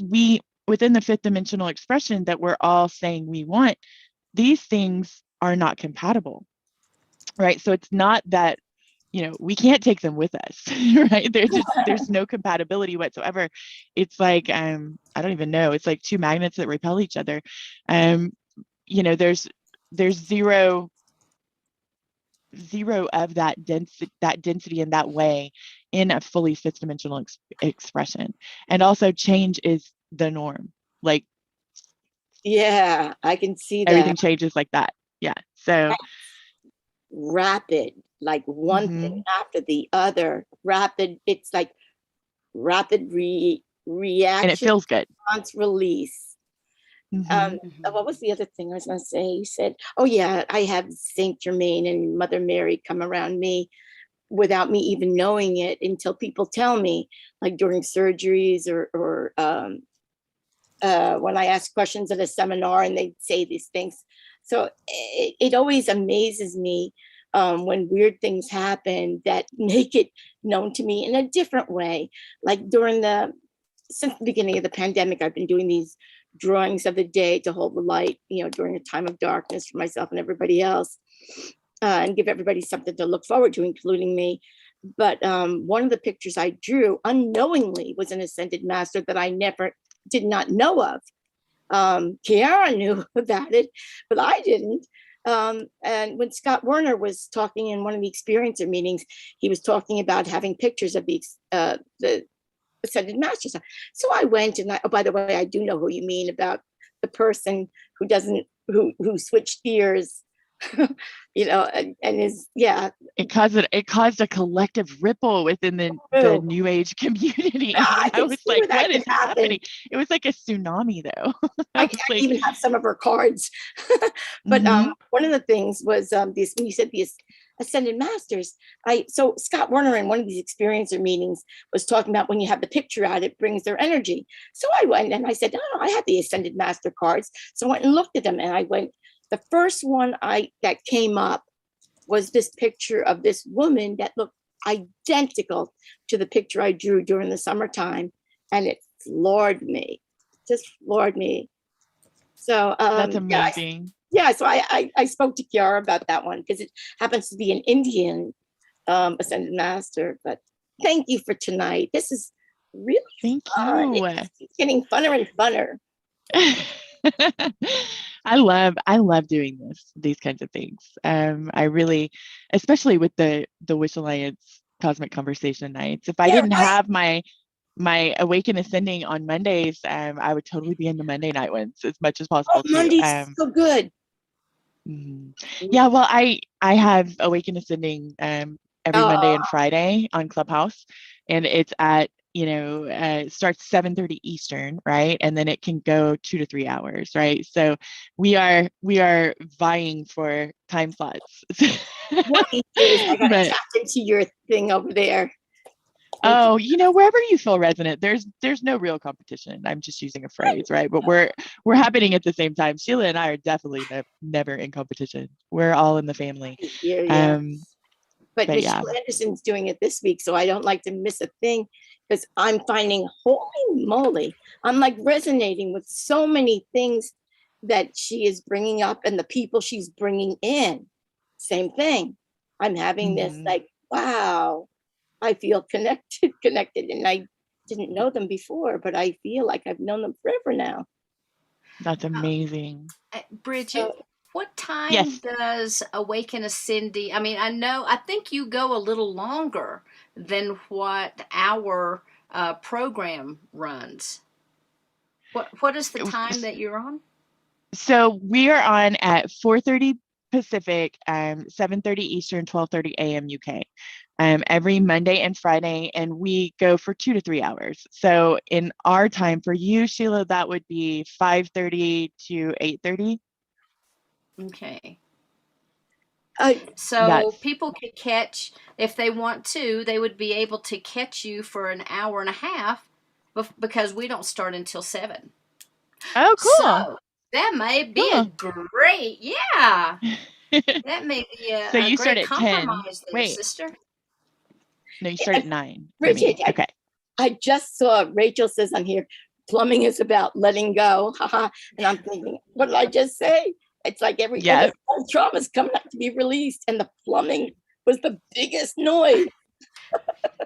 within the fifth dimensional expression that we're all saying we want, these things are not compatible, right? So it's not that, we can't take them with us, right? There's no compatibility whatsoever. It's like, I don't even know. It's like two magnets that repel each other. There's zero of that density in that way in a fully fifth dimensional expression. And also change is the norm. Like, yeah, I can see that everything changes like that. Yeah. So rapid, like one thing after the other, rapid. It's like rapid reaction, and it feels good. response, release. What was the other thing I was going to say? You said, oh yeah, I have Saint Germain and Mother Mary come around me without me even knowing it, until people tell me, like during surgeries or when I ask questions at a seminar and they say these things. So it always amazes me when weird things happen that make it known to me in a different way. Like since the beginning of the pandemic, I've been doing these drawings of the day to hold the light, during a time of darkness for myself and everybody else. and give everybody something to look forward to, including me. But one of the pictures I drew unknowingly was an ascended master that I did not know of. Kiara knew about it, but I didn't. And when Scott Werner was talking in one of the experiencer meetings, he was talking about having pictures of the ascended masters. So I went and oh, by the way, I do know who you mean about the person who switched gears, and is, yeah. It caused a collective ripple within the New Age community. I was like, what is happening? It was like a tsunami, though. I even have some of her cards. But one of the things was this, when you said these ascended masters, so Scott Werner in one of these experiencer meetings was talking about when you have the picture out, it brings their energy. So I went and I said, oh, I had the ascended master cards. So I went and looked at them, and I went, the first one that came up was this picture of this woman that looked identical to the picture I drew during the summertime. And it floored me, just floored me. So that's amazing. So I spoke to Kiara about that one because it happens to be an Indian ascended master. But thank you for tonight. This is really fun. It's getting funner and funner. I love doing these kinds of things. I really, especially with the Wish Alliance Cosmic Conversation nights. If I didn't have my Awaken Ascending on Mondays, I would totally be in the Monday night ones as much as possible. Oh, Monday's so good. Yeah, well, I have Awaken Ascending every Monday and Friday on Clubhouse, and it's at it starts 7:30 Eastern, right? And then it can go 2 to 3 hours, right? So we are vying for time slots. I gotta tap into your thing over there. Oh, wherever you feel resonant, there's no real competition. I'm just using a phrase, right? But we're happening at the same time. Sheila and I are definitely never in competition. We're all in the family. Yeah. But Michelle Anderson's doing it this week, so I don't like to miss a thing, because I'm finding, holy moly, I'm like resonating with so many things that she is bringing up and the people she's bringing in. Same thing. I'm having this like, wow, I feel connected, and I didn't know them before, but I feel like I've known them forever now. That's amazing. Bridget, what time does Awaken Ascending? I mean, I think you go a little longer than what our program runs. What is the time that you're on? So we are on at 4:30 Pacific, 7:30 Eastern, 12:30 a.m. UK, every Monday and Friday, and we go for 2 to 3 hours. So in our time, for you, Sheila, that would be 5:30 to 8:30. Okay. So people could catch, if they want to, they would be able to catch you for an hour and a half, because we don't start until 7. Oh, cool. So that may be a great, that may be a, so you a start great at compromise 10. There, Wait. sister. No, you start at 9. Bridget, okay. I just saw Rachel says on here, plumbing is about letting go. And I'm thinking, what did I just say? It's like every trauma is coming up to be released, and the plumbing was the biggest noise.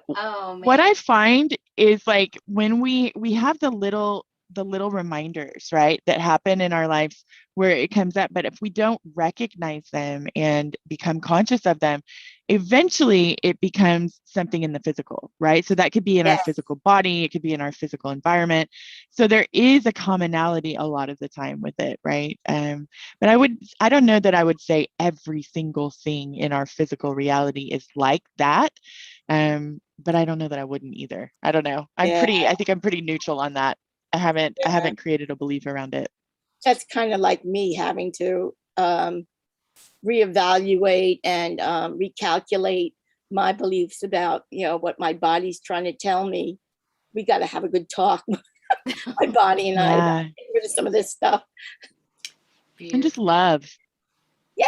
Oh man. What I find is, like, when we have the little reminders, right, that happen in our lives where it comes up, but if we don't recognize them and become conscious of them, eventually it becomes something in the physical, right? So that could be in our physical body, it could be in our physical environment. So there is a commonality a lot of the time with it, right? But I don't know that I would say every single thing in our physical reality is like that. But I don't know that I wouldn't either. I don't know. I think I'm pretty neutral on that. I haven't created a belief around it. That's kind of like me having to reevaluate and recalculate my beliefs about, what my body's trying to tell me. We got to have a good talk, my body and I, get rid of some of this stuff. And just love. Yeah.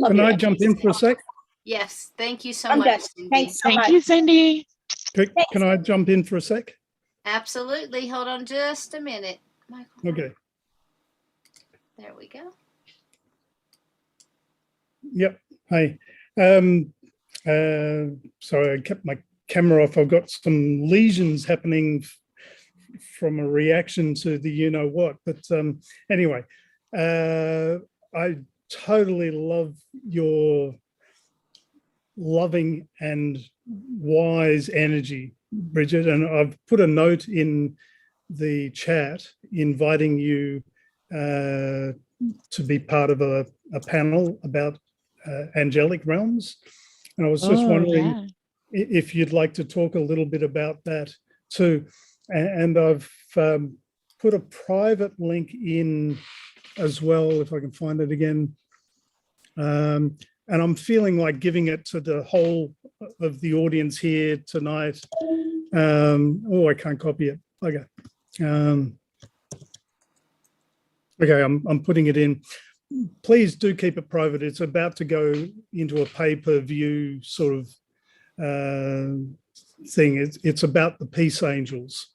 Can I jump in for a sec? Yes, thank you so much, Cindy. Thanks so much. Thank you, Cindy. Can I jump in for a sec? Absolutely. Hold on just a minute, Michael. Okay. There we go. Yep. Hi. Sorry, I kept my camera off. I've got some lesions happening from a reaction to the you-know-what. But anyway, I totally love your loving and wise energy, Bridget. And I've put a note in the chat inviting you to be part of a panel about angelic realms. And I was just wondering if you'd like to talk a little bit about that too. And I've put a private link in as well, if I can find it again. And I'm feeling like giving it to the whole of the audience here tonight. I can't copy it. Okay. Okay, I'm putting it in. Please do keep it private. It's about to go into a pay-per-view sort of thing. It's about the Peace Angels.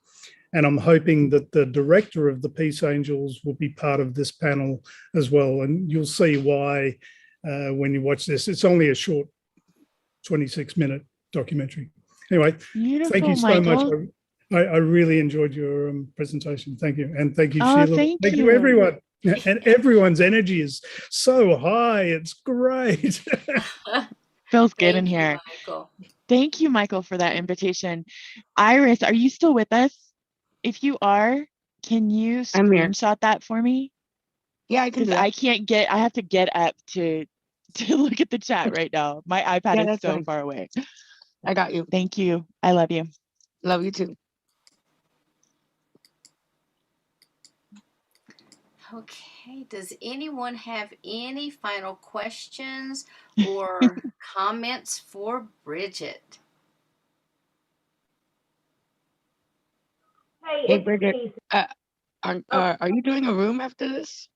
And I'm hoping that the director of the Peace Angels will be part of this panel as well. And you'll see why when you watch this. It's only a short 26-minute documentary. Anyway, Beautiful, thank you so Michael. much. I really enjoyed your presentation. Thank you. And thank you, Sheila. Thank you, everyone. And everyone's energy is so high. It's great. Feels good in here. Michael. Thank you, Michael, for that invitation. Iris, are you still with us? If you are, can you screenshot that for me? Yeah, I can. Because I can't get, I have to get up to look at the chat right now. My iPad is so far away. I got you. Thank you. I love you. Love you too. Okay, does anyone have any final questions or comments for Bridget? Hey, Bridget, are you doing a room after this?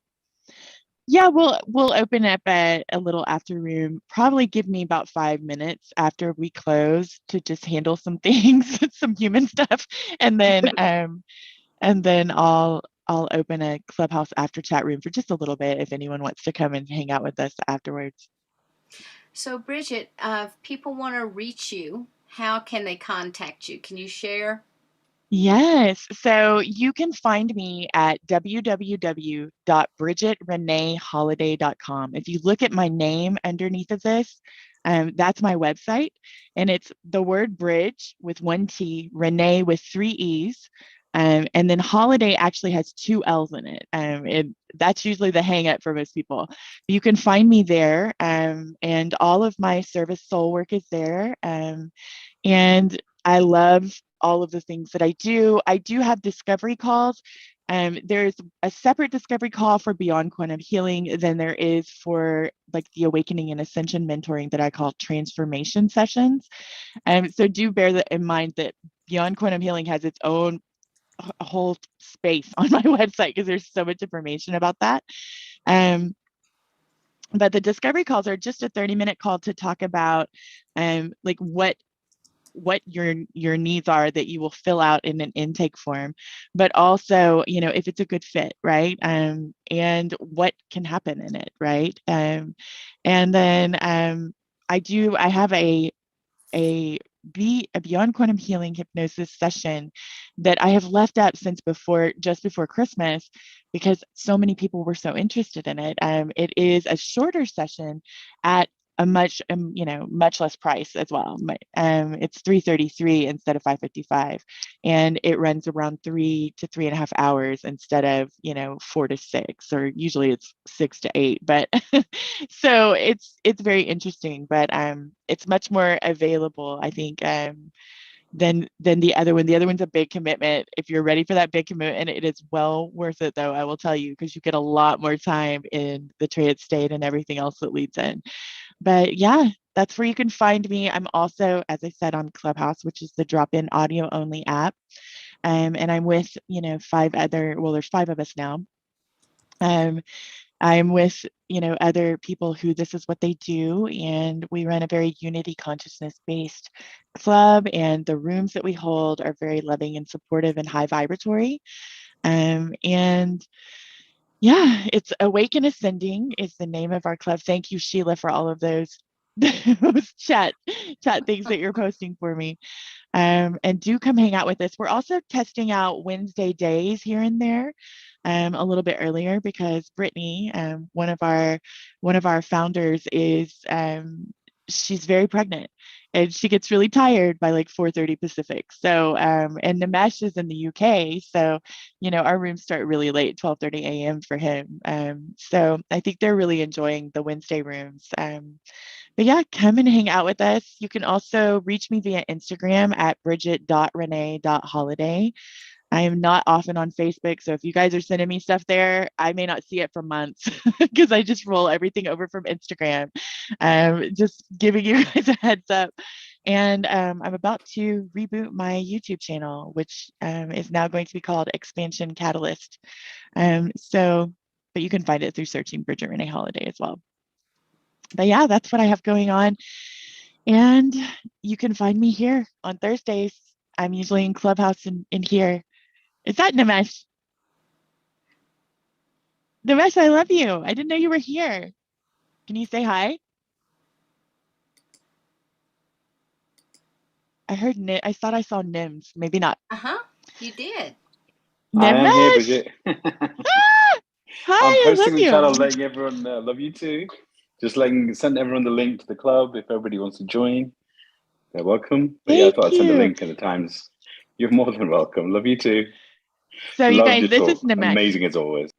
Yeah, we'll open up a little after room. Probably give me about 5 minutes after we close to just handle some things, some human stuff, and then I'll open a Clubhouse after chat room for just a little bit if anyone wants to come and hang out with us afterwards. So Bridget, if people want to reach you, how can they contact you? Can you share? Yes. So you can find me at www.bridgetreneeholliday.com. If you look at my name underneath of this, that's my website. And it's the word bridge with 1 T, Renee with 3 E's. And then Holiday actually has 2 L's in it. That's usually the hang up for most people. You can find me there. And all of my service soul work is there. And I love all of the things that I do. I do have discovery calls. There's a separate discovery call for Beyond Quantum Healing than there is for like the Awakening and Ascension mentoring that I call transformation sessions. So do bear that in mind that Beyond Quantum Healing has its own whole space on my website because there's so much information about that. But the discovery calls are just a 30-minute call to talk about like what your needs are that you will fill out in an intake form, but also, if it's a good fit, right? And what can happen in it, right? And then I have a Beyond Quantum Healing hypnosis session that I have left up since just before Christmas because so many people were so interested in it. It is a shorter session at a much less price as well. It's $333 instead of $555, and it runs around 3 to 3.5 hours instead of 4 to 6, or usually it's 6 to 8. But so it's very interesting. But it's much more available, I think, than the other one. The other one's a big commitment. If you're ready for that big commitment, it is well worth it, though, I will tell you, because you get a lot more time in the trance state and everything else that leads in. But yeah, that's where you can find me. I'm also, as I said, on Clubhouse, which is the drop-in audio only app. And I'm with, 5 other, well, there's 5 of us now. I'm with, other people who this is what they do. And we run a very unity consciousness-based club. And the rooms that we hold are very loving and supportive and high vibratory. And Yeah, it's Awaken Ascending is the name of our club. Thank you, Sheila, for all of those those chat things that you're posting for me. And do come hang out with us. We're also testing out Wednesday days here and there, a little bit earlier because Brittany, one of our founders, is she's very pregnant and she gets really tired by like 4:30 Pacific. So and Nimesh is in the UK, so our rooms start really late, 12:30 a.m. for him. So I think they're really enjoying the Wednesday rooms. But yeah, come and hang out with us. You can also reach me via Instagram at bridget.renee.holiday. I am not often on Facebook, so if you guys are sending me stuff there, I may not see it for months because I just roll everything over from Instagram. Just giving you guys a heads up. And I'm about to reboot my YouTube channel, which is now going to be called Expansion Catalyst. But you can find it through searching Bridget Renee Holliday as well. But yeah, that's what I have going on. And you can find me here on Thursdays. I'm usually in Clubhouse in here. Is that Nimesh? Nimesh, I love you. I didn't know you were here. Can you say hi? I heard I thought I saw Nims. Maybe not. You did. I am here, Nimesh! Bridget. Hi, I'm posting the I channel, love you. letting everyone love you too. Just send everyone the link to the club if everybody wants to join. They're welcome. But yeah, I thought I'd send the link at the times. You're more than welcome. Love you too. So you Loved guys, your this talk. is Nimesh. Amazing as always.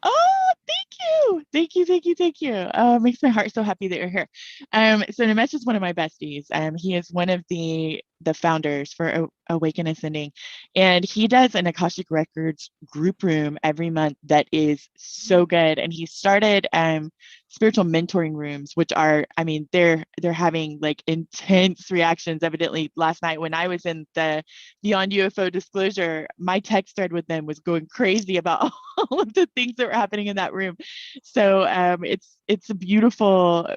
Oh, thank you. Thank you, thank you, thank you. It makes my heart so happy that you're here. So Nimesh is one of my besties. He is one of the founders for Awaken Ascending, and he does an Akashic Records group room every month that is so good. And he started spiritual mentoring rooms, which are, I mean, they're having like intense reactions. Evidently, last night when I was in the Beyond UFO Disclosure, my text thread with them was going crazy about all of the things that were happening in that room. So it's a beautiful,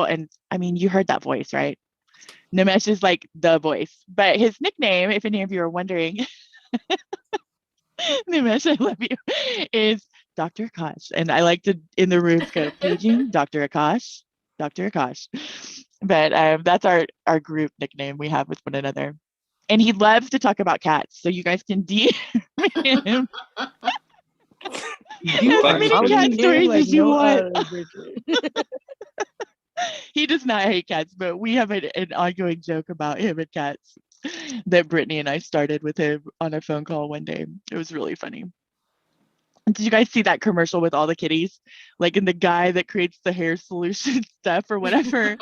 and I mean, you heard that voice, right? Nimesh is like the voice, but his nickname, if any of you are wondering, Nimesh, I love you, is Dr. Akash. And I like to, in the rooms, go, paging, Dr. Akash, Dr. Akash. But that's our group nickname we have with one another. And he loves to talk about cats, so you guys can DM him. You as many cat stories as you want. He does not hate cats, but we have an ongoing joke about him and cats that Brittany and I started with him on a phone call one day. It was really funny. Did you guys see that commercial with all the kitties? Like, in the guy that creates the hair solution stuff or whatever,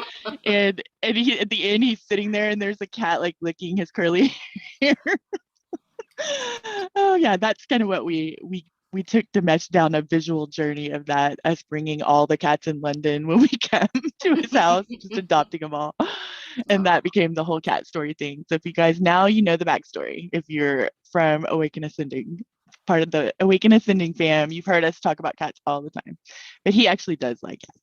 and he, at the end, he's sitting there and there's a cat like licking his curly hair. Oh yeah, that's kind of what we took Dimesh down a visual journey of that, us bringing all the cats in London when we came to his house, just adopting them all. And that became the whole cat story thing. So if you guys, now you know the backstory, if you're from Awaken Ascending, part of the Awaken Ascending fam, you've heard us talk about cats all the time. But he actually does like cats.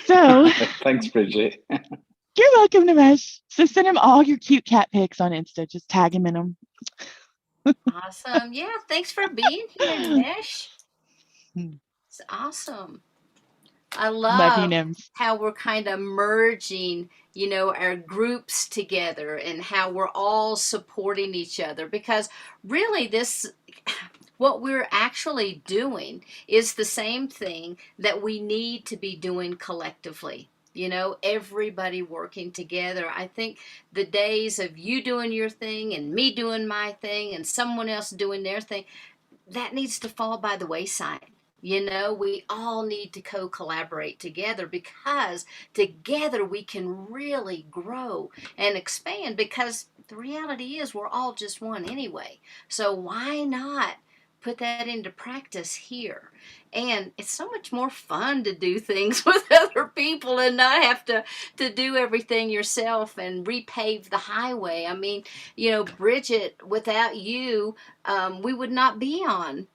So thanks, Bridget. You're welcome, Nimesh. So send him all your cute cat pics on Insta. Just tag him in them. Awesome. Yeah, thanks for being here, Nimesh. It's awesome. I love how we're kind of merging, our groups together and how we're all supporting each other, because really what we're actually doing is the same thing that we need to be doing collectively. Everybody working together. I think the days of you doing your thing and me doing my thing and someone else doing their thing, that needs to fall by the wayside. We all need to co-collaborate together, because together we can really grow and expand, because the reality is we're all just one anyway. So why not put that into practice here? And it's so much more fun to do things with other people and not have to do everything yourself and repave the highway. I mean, Bridget, without you, we would not be on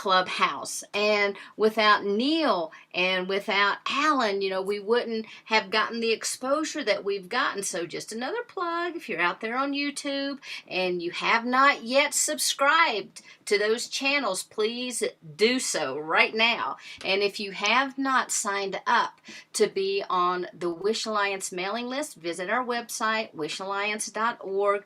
Clubhouse. And without Neil and without Alan, we wouldn't have gotten the exposure that we've gotten. So just another plug, if you're out there on YouTube and you have not yet subscribed to those channels, please do so right now. And if you have not signed up to be on the Wish Alliance mailing list, visit our website, wishalliance.org.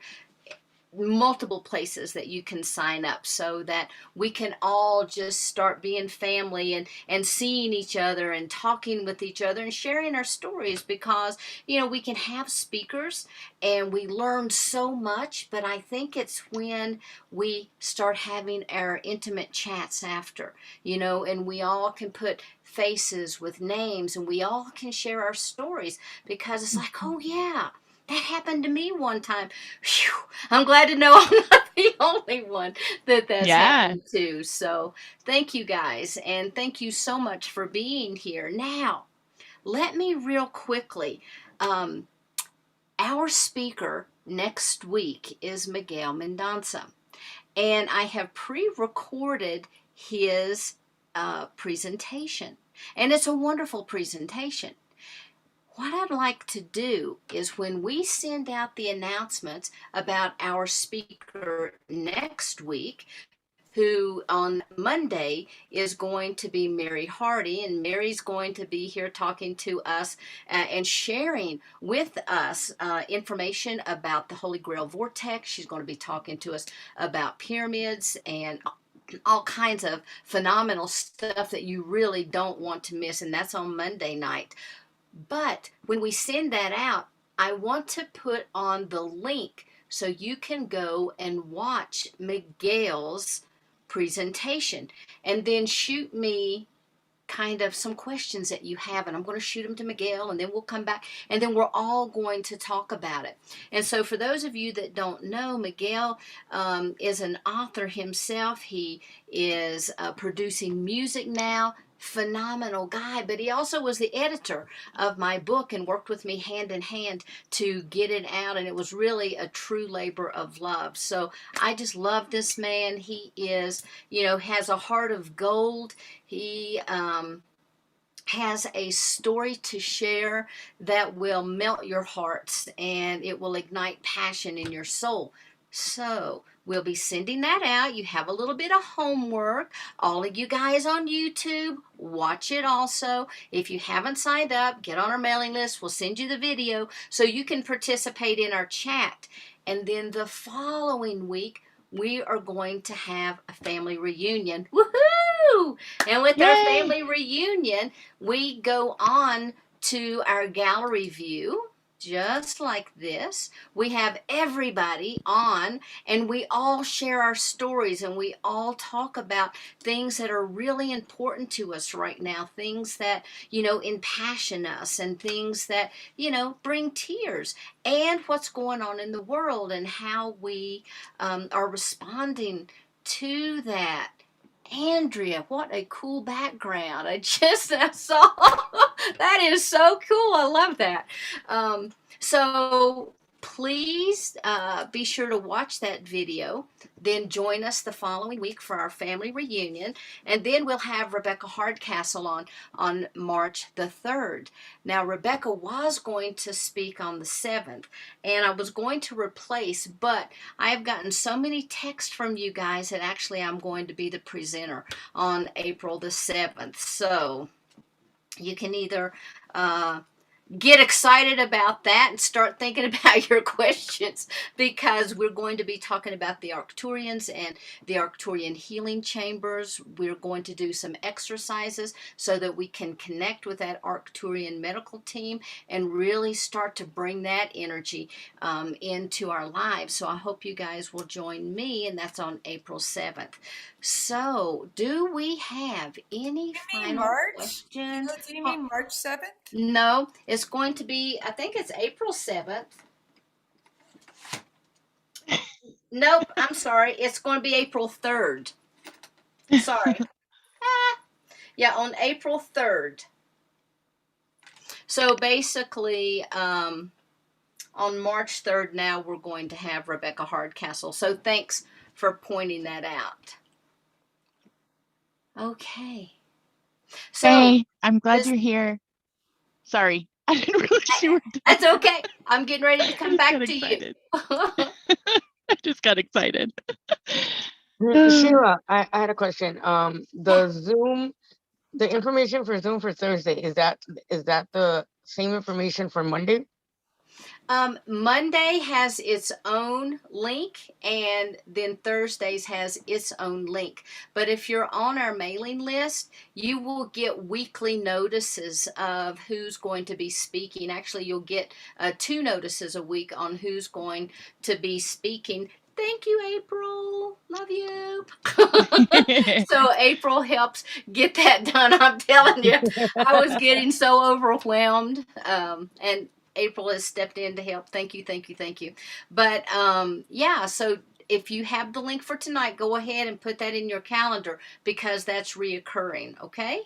Multiple places that you can sign up so that we can all just start being family and seeing each other and talking with each other and sharing our stories, because we can have speakers and we learn so much, but I think it's when we start having our intimate chats after, and we all can put faces with names and we all can share our stories, because it's like, oh yeah, that happened to me one time. Whew, I'm glad to know I'm not the only one that's happened to. So thank you guys. And thank you so much for being here. Now, let me real quickly. Our speaker next week is Miguel Mendonça. And I have pre-recorded his presentation. And it's a wonderful presentation. What I'd like to do is, when we send out the announcements about our speaker next week, who on Monday is going to be Mary Hardy, and Mary's going to be here talking to us and sharing with us information about the Holy Grail Vortex. She's going to be talking to us about pyramids and all kinds of phenomenal stuff that you really don't want to miss, and that's on Monday night. But when we send that out, I want to put on the link so you can go and watch Miguel's presentation and then shoot me kind of some questions that you have, and I'm going to shoot them to Miguel, and then we'll come back and then we're all going to talk about it. And so for those of you that don't know, Miguel is an author himself. He is producing music now. Phenomenal guy, but he also was the editor of my book and worked with me hand in hand to get it out, and it was really a true labor of love. So I just love this man. He is, has a heart of gold. He has a story to share that will melt your hearts, and it will ignite passion in your soul. So we'll be sending that out. You have a little bit of homework. All of you guys on YouTube, watch it also. If you haven't signed up, get on our mailing list. We'll send you the video so you can participate in our chat. And then the following week, we are going to have a family reunion. Woohoo! And with our family reunion, we go on to our gallery view. Just like this, we have everybody on, and we all share our stories, and we all talk about things that are really important to us right now, things that, impassion us, and things that, bring tears, and what's going on in the world and how we are responding to that. Andrea, what a cool background. I saw that is so cool. I love that. So please be sure to watch that video. Then join us the following week for our family reunion. And then we'll have Rebecca Hardcastle on March the 3rd. Now, Rebecca was going to speak on the 7th, and I was going to replace, but I've gotten so many texts from you guys that actually I'm going to be the presenter on April the 7th. So you can either get excited about that and start thinking about your questions, because we're going to be talking about the Arcturians and the Arcturian healing chambers. We're going to do some exercises so that we can connect with that Arcturian medical team and really start to bring that energy into our lives. So I hope you guys will join me, and that's on April 7th. So, do we have any final questions? Do you mean March 7th? No, it's going to be, I think it's April 7th. Nope, I'm sorry. It's going to be April 3rd. Sorry. Yeah, on April 3rd. So basically, on March 3rd now, we're going to have Rebecca Hardcastle. So thanks for pointing that out. Okay. So Hey, I'm glad this, you're here. Sorry, I didn't realize you were that's done. okay. I'm getting ready to I come just got back to you. excited. I just got excited. Sheila, I had a question. The Zoom, the information for Zoom for Thursday, is that the same information for Monday? Monday has its own link, and then Thursdays has its own link. But if you're on our mailing list, you will get weekly notices of who's going to be speaking. Actually, you'll get 2 notices a week on who's going to be speaking. Thank you, April. Love you. So April helps get that done. I'm telling you, I was getting so overwhelmed. And April has stepped in to help. Thank you, thank you, thank you. But yeah, so if you have the link for tonight, go ahead and put that in your calendar because that's reoccurring, okay?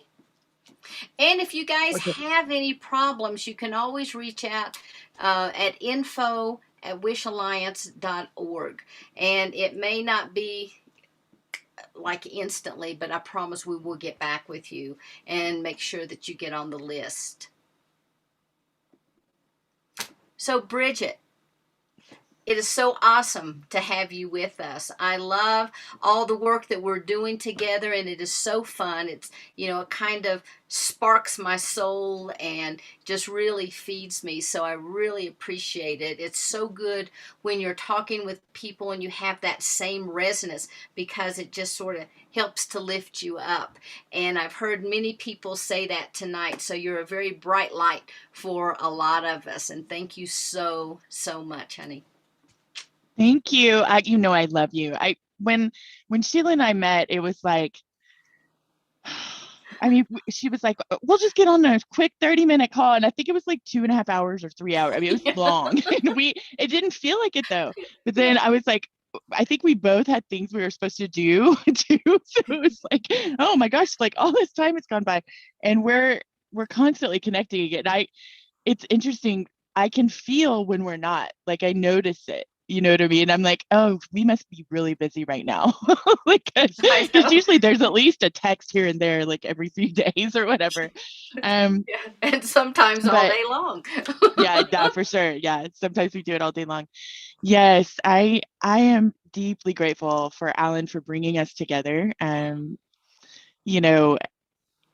And if you guys Okay. have any problems, you can always reach out at info@wishalliance.org. And it may not be like instantly, but I promise we will get back with you and make sure that you get on the list. So, Bridget, it is so awesome to have you with us. I love all the work that we're doing together, and it is so fun. It's, it kind of sparks my soul and just really feeds me. So I really appreciate it. It's so good when you're talking with people and you have that same resonance because it just sort of helps to lift you up. And I've heard many people say that tonight. So you're a very bright light for a lot of us. And thank you so, so much, honey. Thank you. I love you. When Sheila and I met, it was like, she was like, we'll just get on a quick 30-minute call. And I think it was like 2.5 hours or 3 hours. It was long. And it didn't feel like it though. But then I was like, I think we both had things we were supposed to do too. So it was like, oh my gosh, like all this time has gone by and we're constantly connecting again. It's interesting. I can feel when we're not, like I notice it. You know what I mean? I'm like, oh, we must be really busy right now. Because usually there's at least a text here and there, like every few days or whatever. Yeah, and sometimes all day long. Yeah, for sure. Yeah, sometimes we do it all day long. Yes, I am deeply grateful for Alan for bringing us together.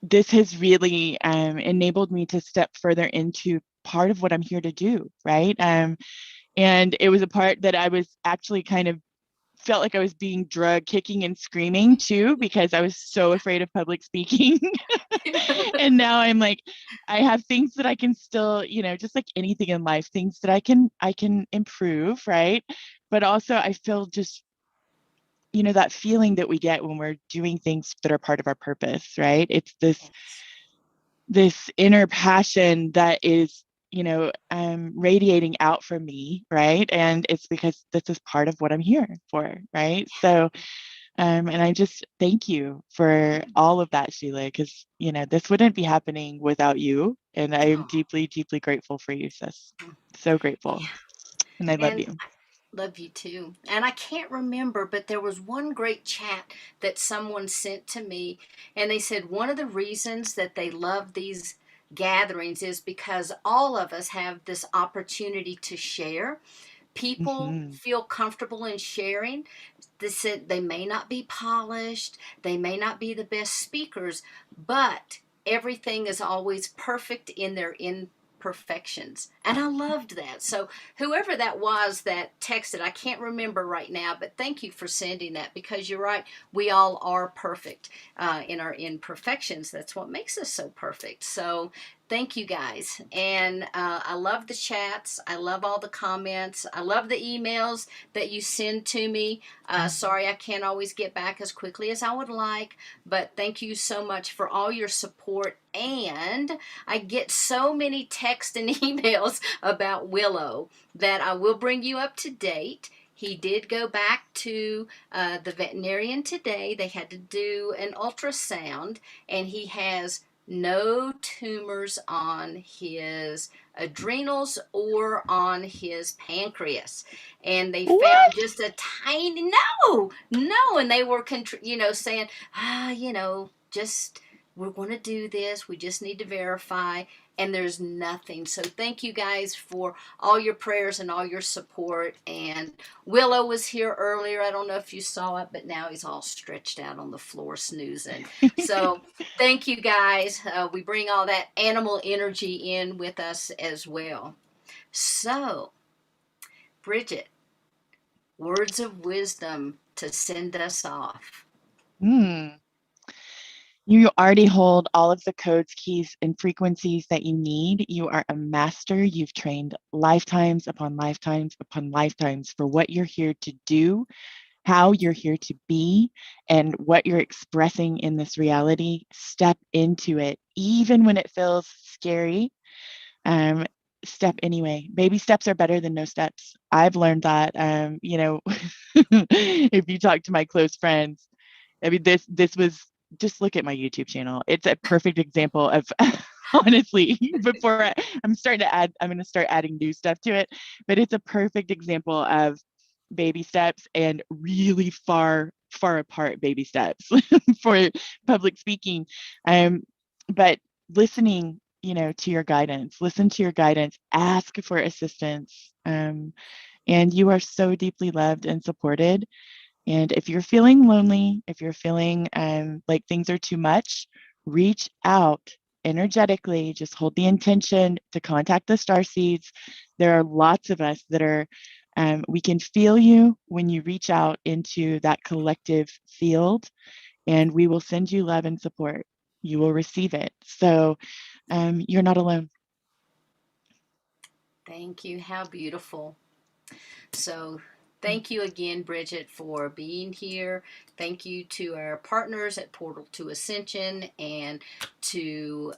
This has really enabled me to step further into part of what I'm here to do, right? And it was a part that I was actually kind of felt like I was being drugged kicking and screaming too, because I was so afraid of public speaking. And now I'm like, I have things that I can still, just like anything in life, things that I can improve, right? But also I feel just, that feeling that we get when we're doing things that are part of our purpose, right? It's this inner passion that is radiating out from me, right? And it's because this is part of what I'm here for, right? So and I just thank you for all of that, Sheila, because this wouldn't be happening without you, and I am deeply, deeply grateful for you, sis. So grateful. And I love you. Love you too. And I can't remember, but there was one great chat that someone sent to me, and they said one of the reasons that they love these gatherings is because all of us have this opportunity to share. People feel comfortable in sharing. They may not be polished, they may not be the best speakers, but everything is always perfect in their imperfections. And I loved that. So whoever that was that texted, I can't remember right now, but thank you for sending that because you're right. We all are perfect in our imperfections. That's what makes us so perfect. So thank you guys. And I love the chats. I love all the comments. I love the emails that you send to me. Sorry I can't always get back as quickly as I would like, but thank you so much for all your support. And I get so many texts and emails about Willow that I will bring you up to date. He did go back to the veterinarian today. They had to do an ultrasound, and he has no tumors on his adrenals or on his pancreas. And they found just a tiny, no, and they were, saying, we're going to do this. We just need to verify, and there's nothing. So thank you guys for all your prayers and all your support. And Willow was here earlier. I don't know if you saw it, but now he's all stretched out on the floor snoozing. So thank you guys. We bring all that animal energy in with us as well. So, Bridget, words of wisdom to send us off. You already hold all of the codes, keys, and frequencies that you need. You are a master. You've trained lifetimes upon lifetimes upon lifetimes for what you're here to do, how you're here to be, and what you're expressing in this reality. Step into it, even when it feels scary. Step anyway. Baby steps are better than no steps. I've learned that. If you talk to my close friends, I mean, this was, just look at my YouTube channel. It's a perfect example of, honestly, before I'm going to start adding new stuff to it, but it's a perfect example of baby steps and really far apart baby steps for public speaking. But listening, to your guidance, listen to your guidance, ask for assistance. And you are so deeply loved and supported. And if you're feeling lonely, if you're feeling like things are too much, reach out energetically. Just hold the intention to contact the starseeds. There are lots of us that are, we can feel you when you reach out into that collective field, and we will send you love and support. You will receive it. So you're not alone. Thank you. How beautiful. So thank you again, Bridget, for being here. Thank you to our partners at Portal to Ascension and to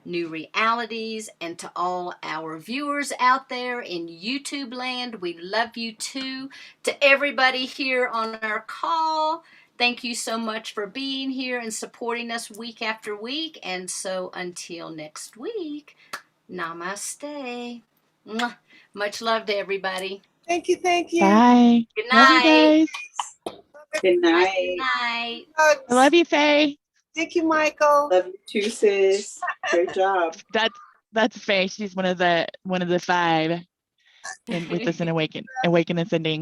New Realities, and to all our viewers out there in YouTube land. We love you too. To everybody here on our call, thank you so much for being here and supporting us week after week. And so until next week, namaste. Mwah. Much love to everybody. Thank you. Thank you. Bye. Good Love you night. guys. Good night. Good night. I love you, Faye. Thank you, Michael. Love you too, sis. Great job. That's Faye. She's one of the five, and with us in Awaken Ascending.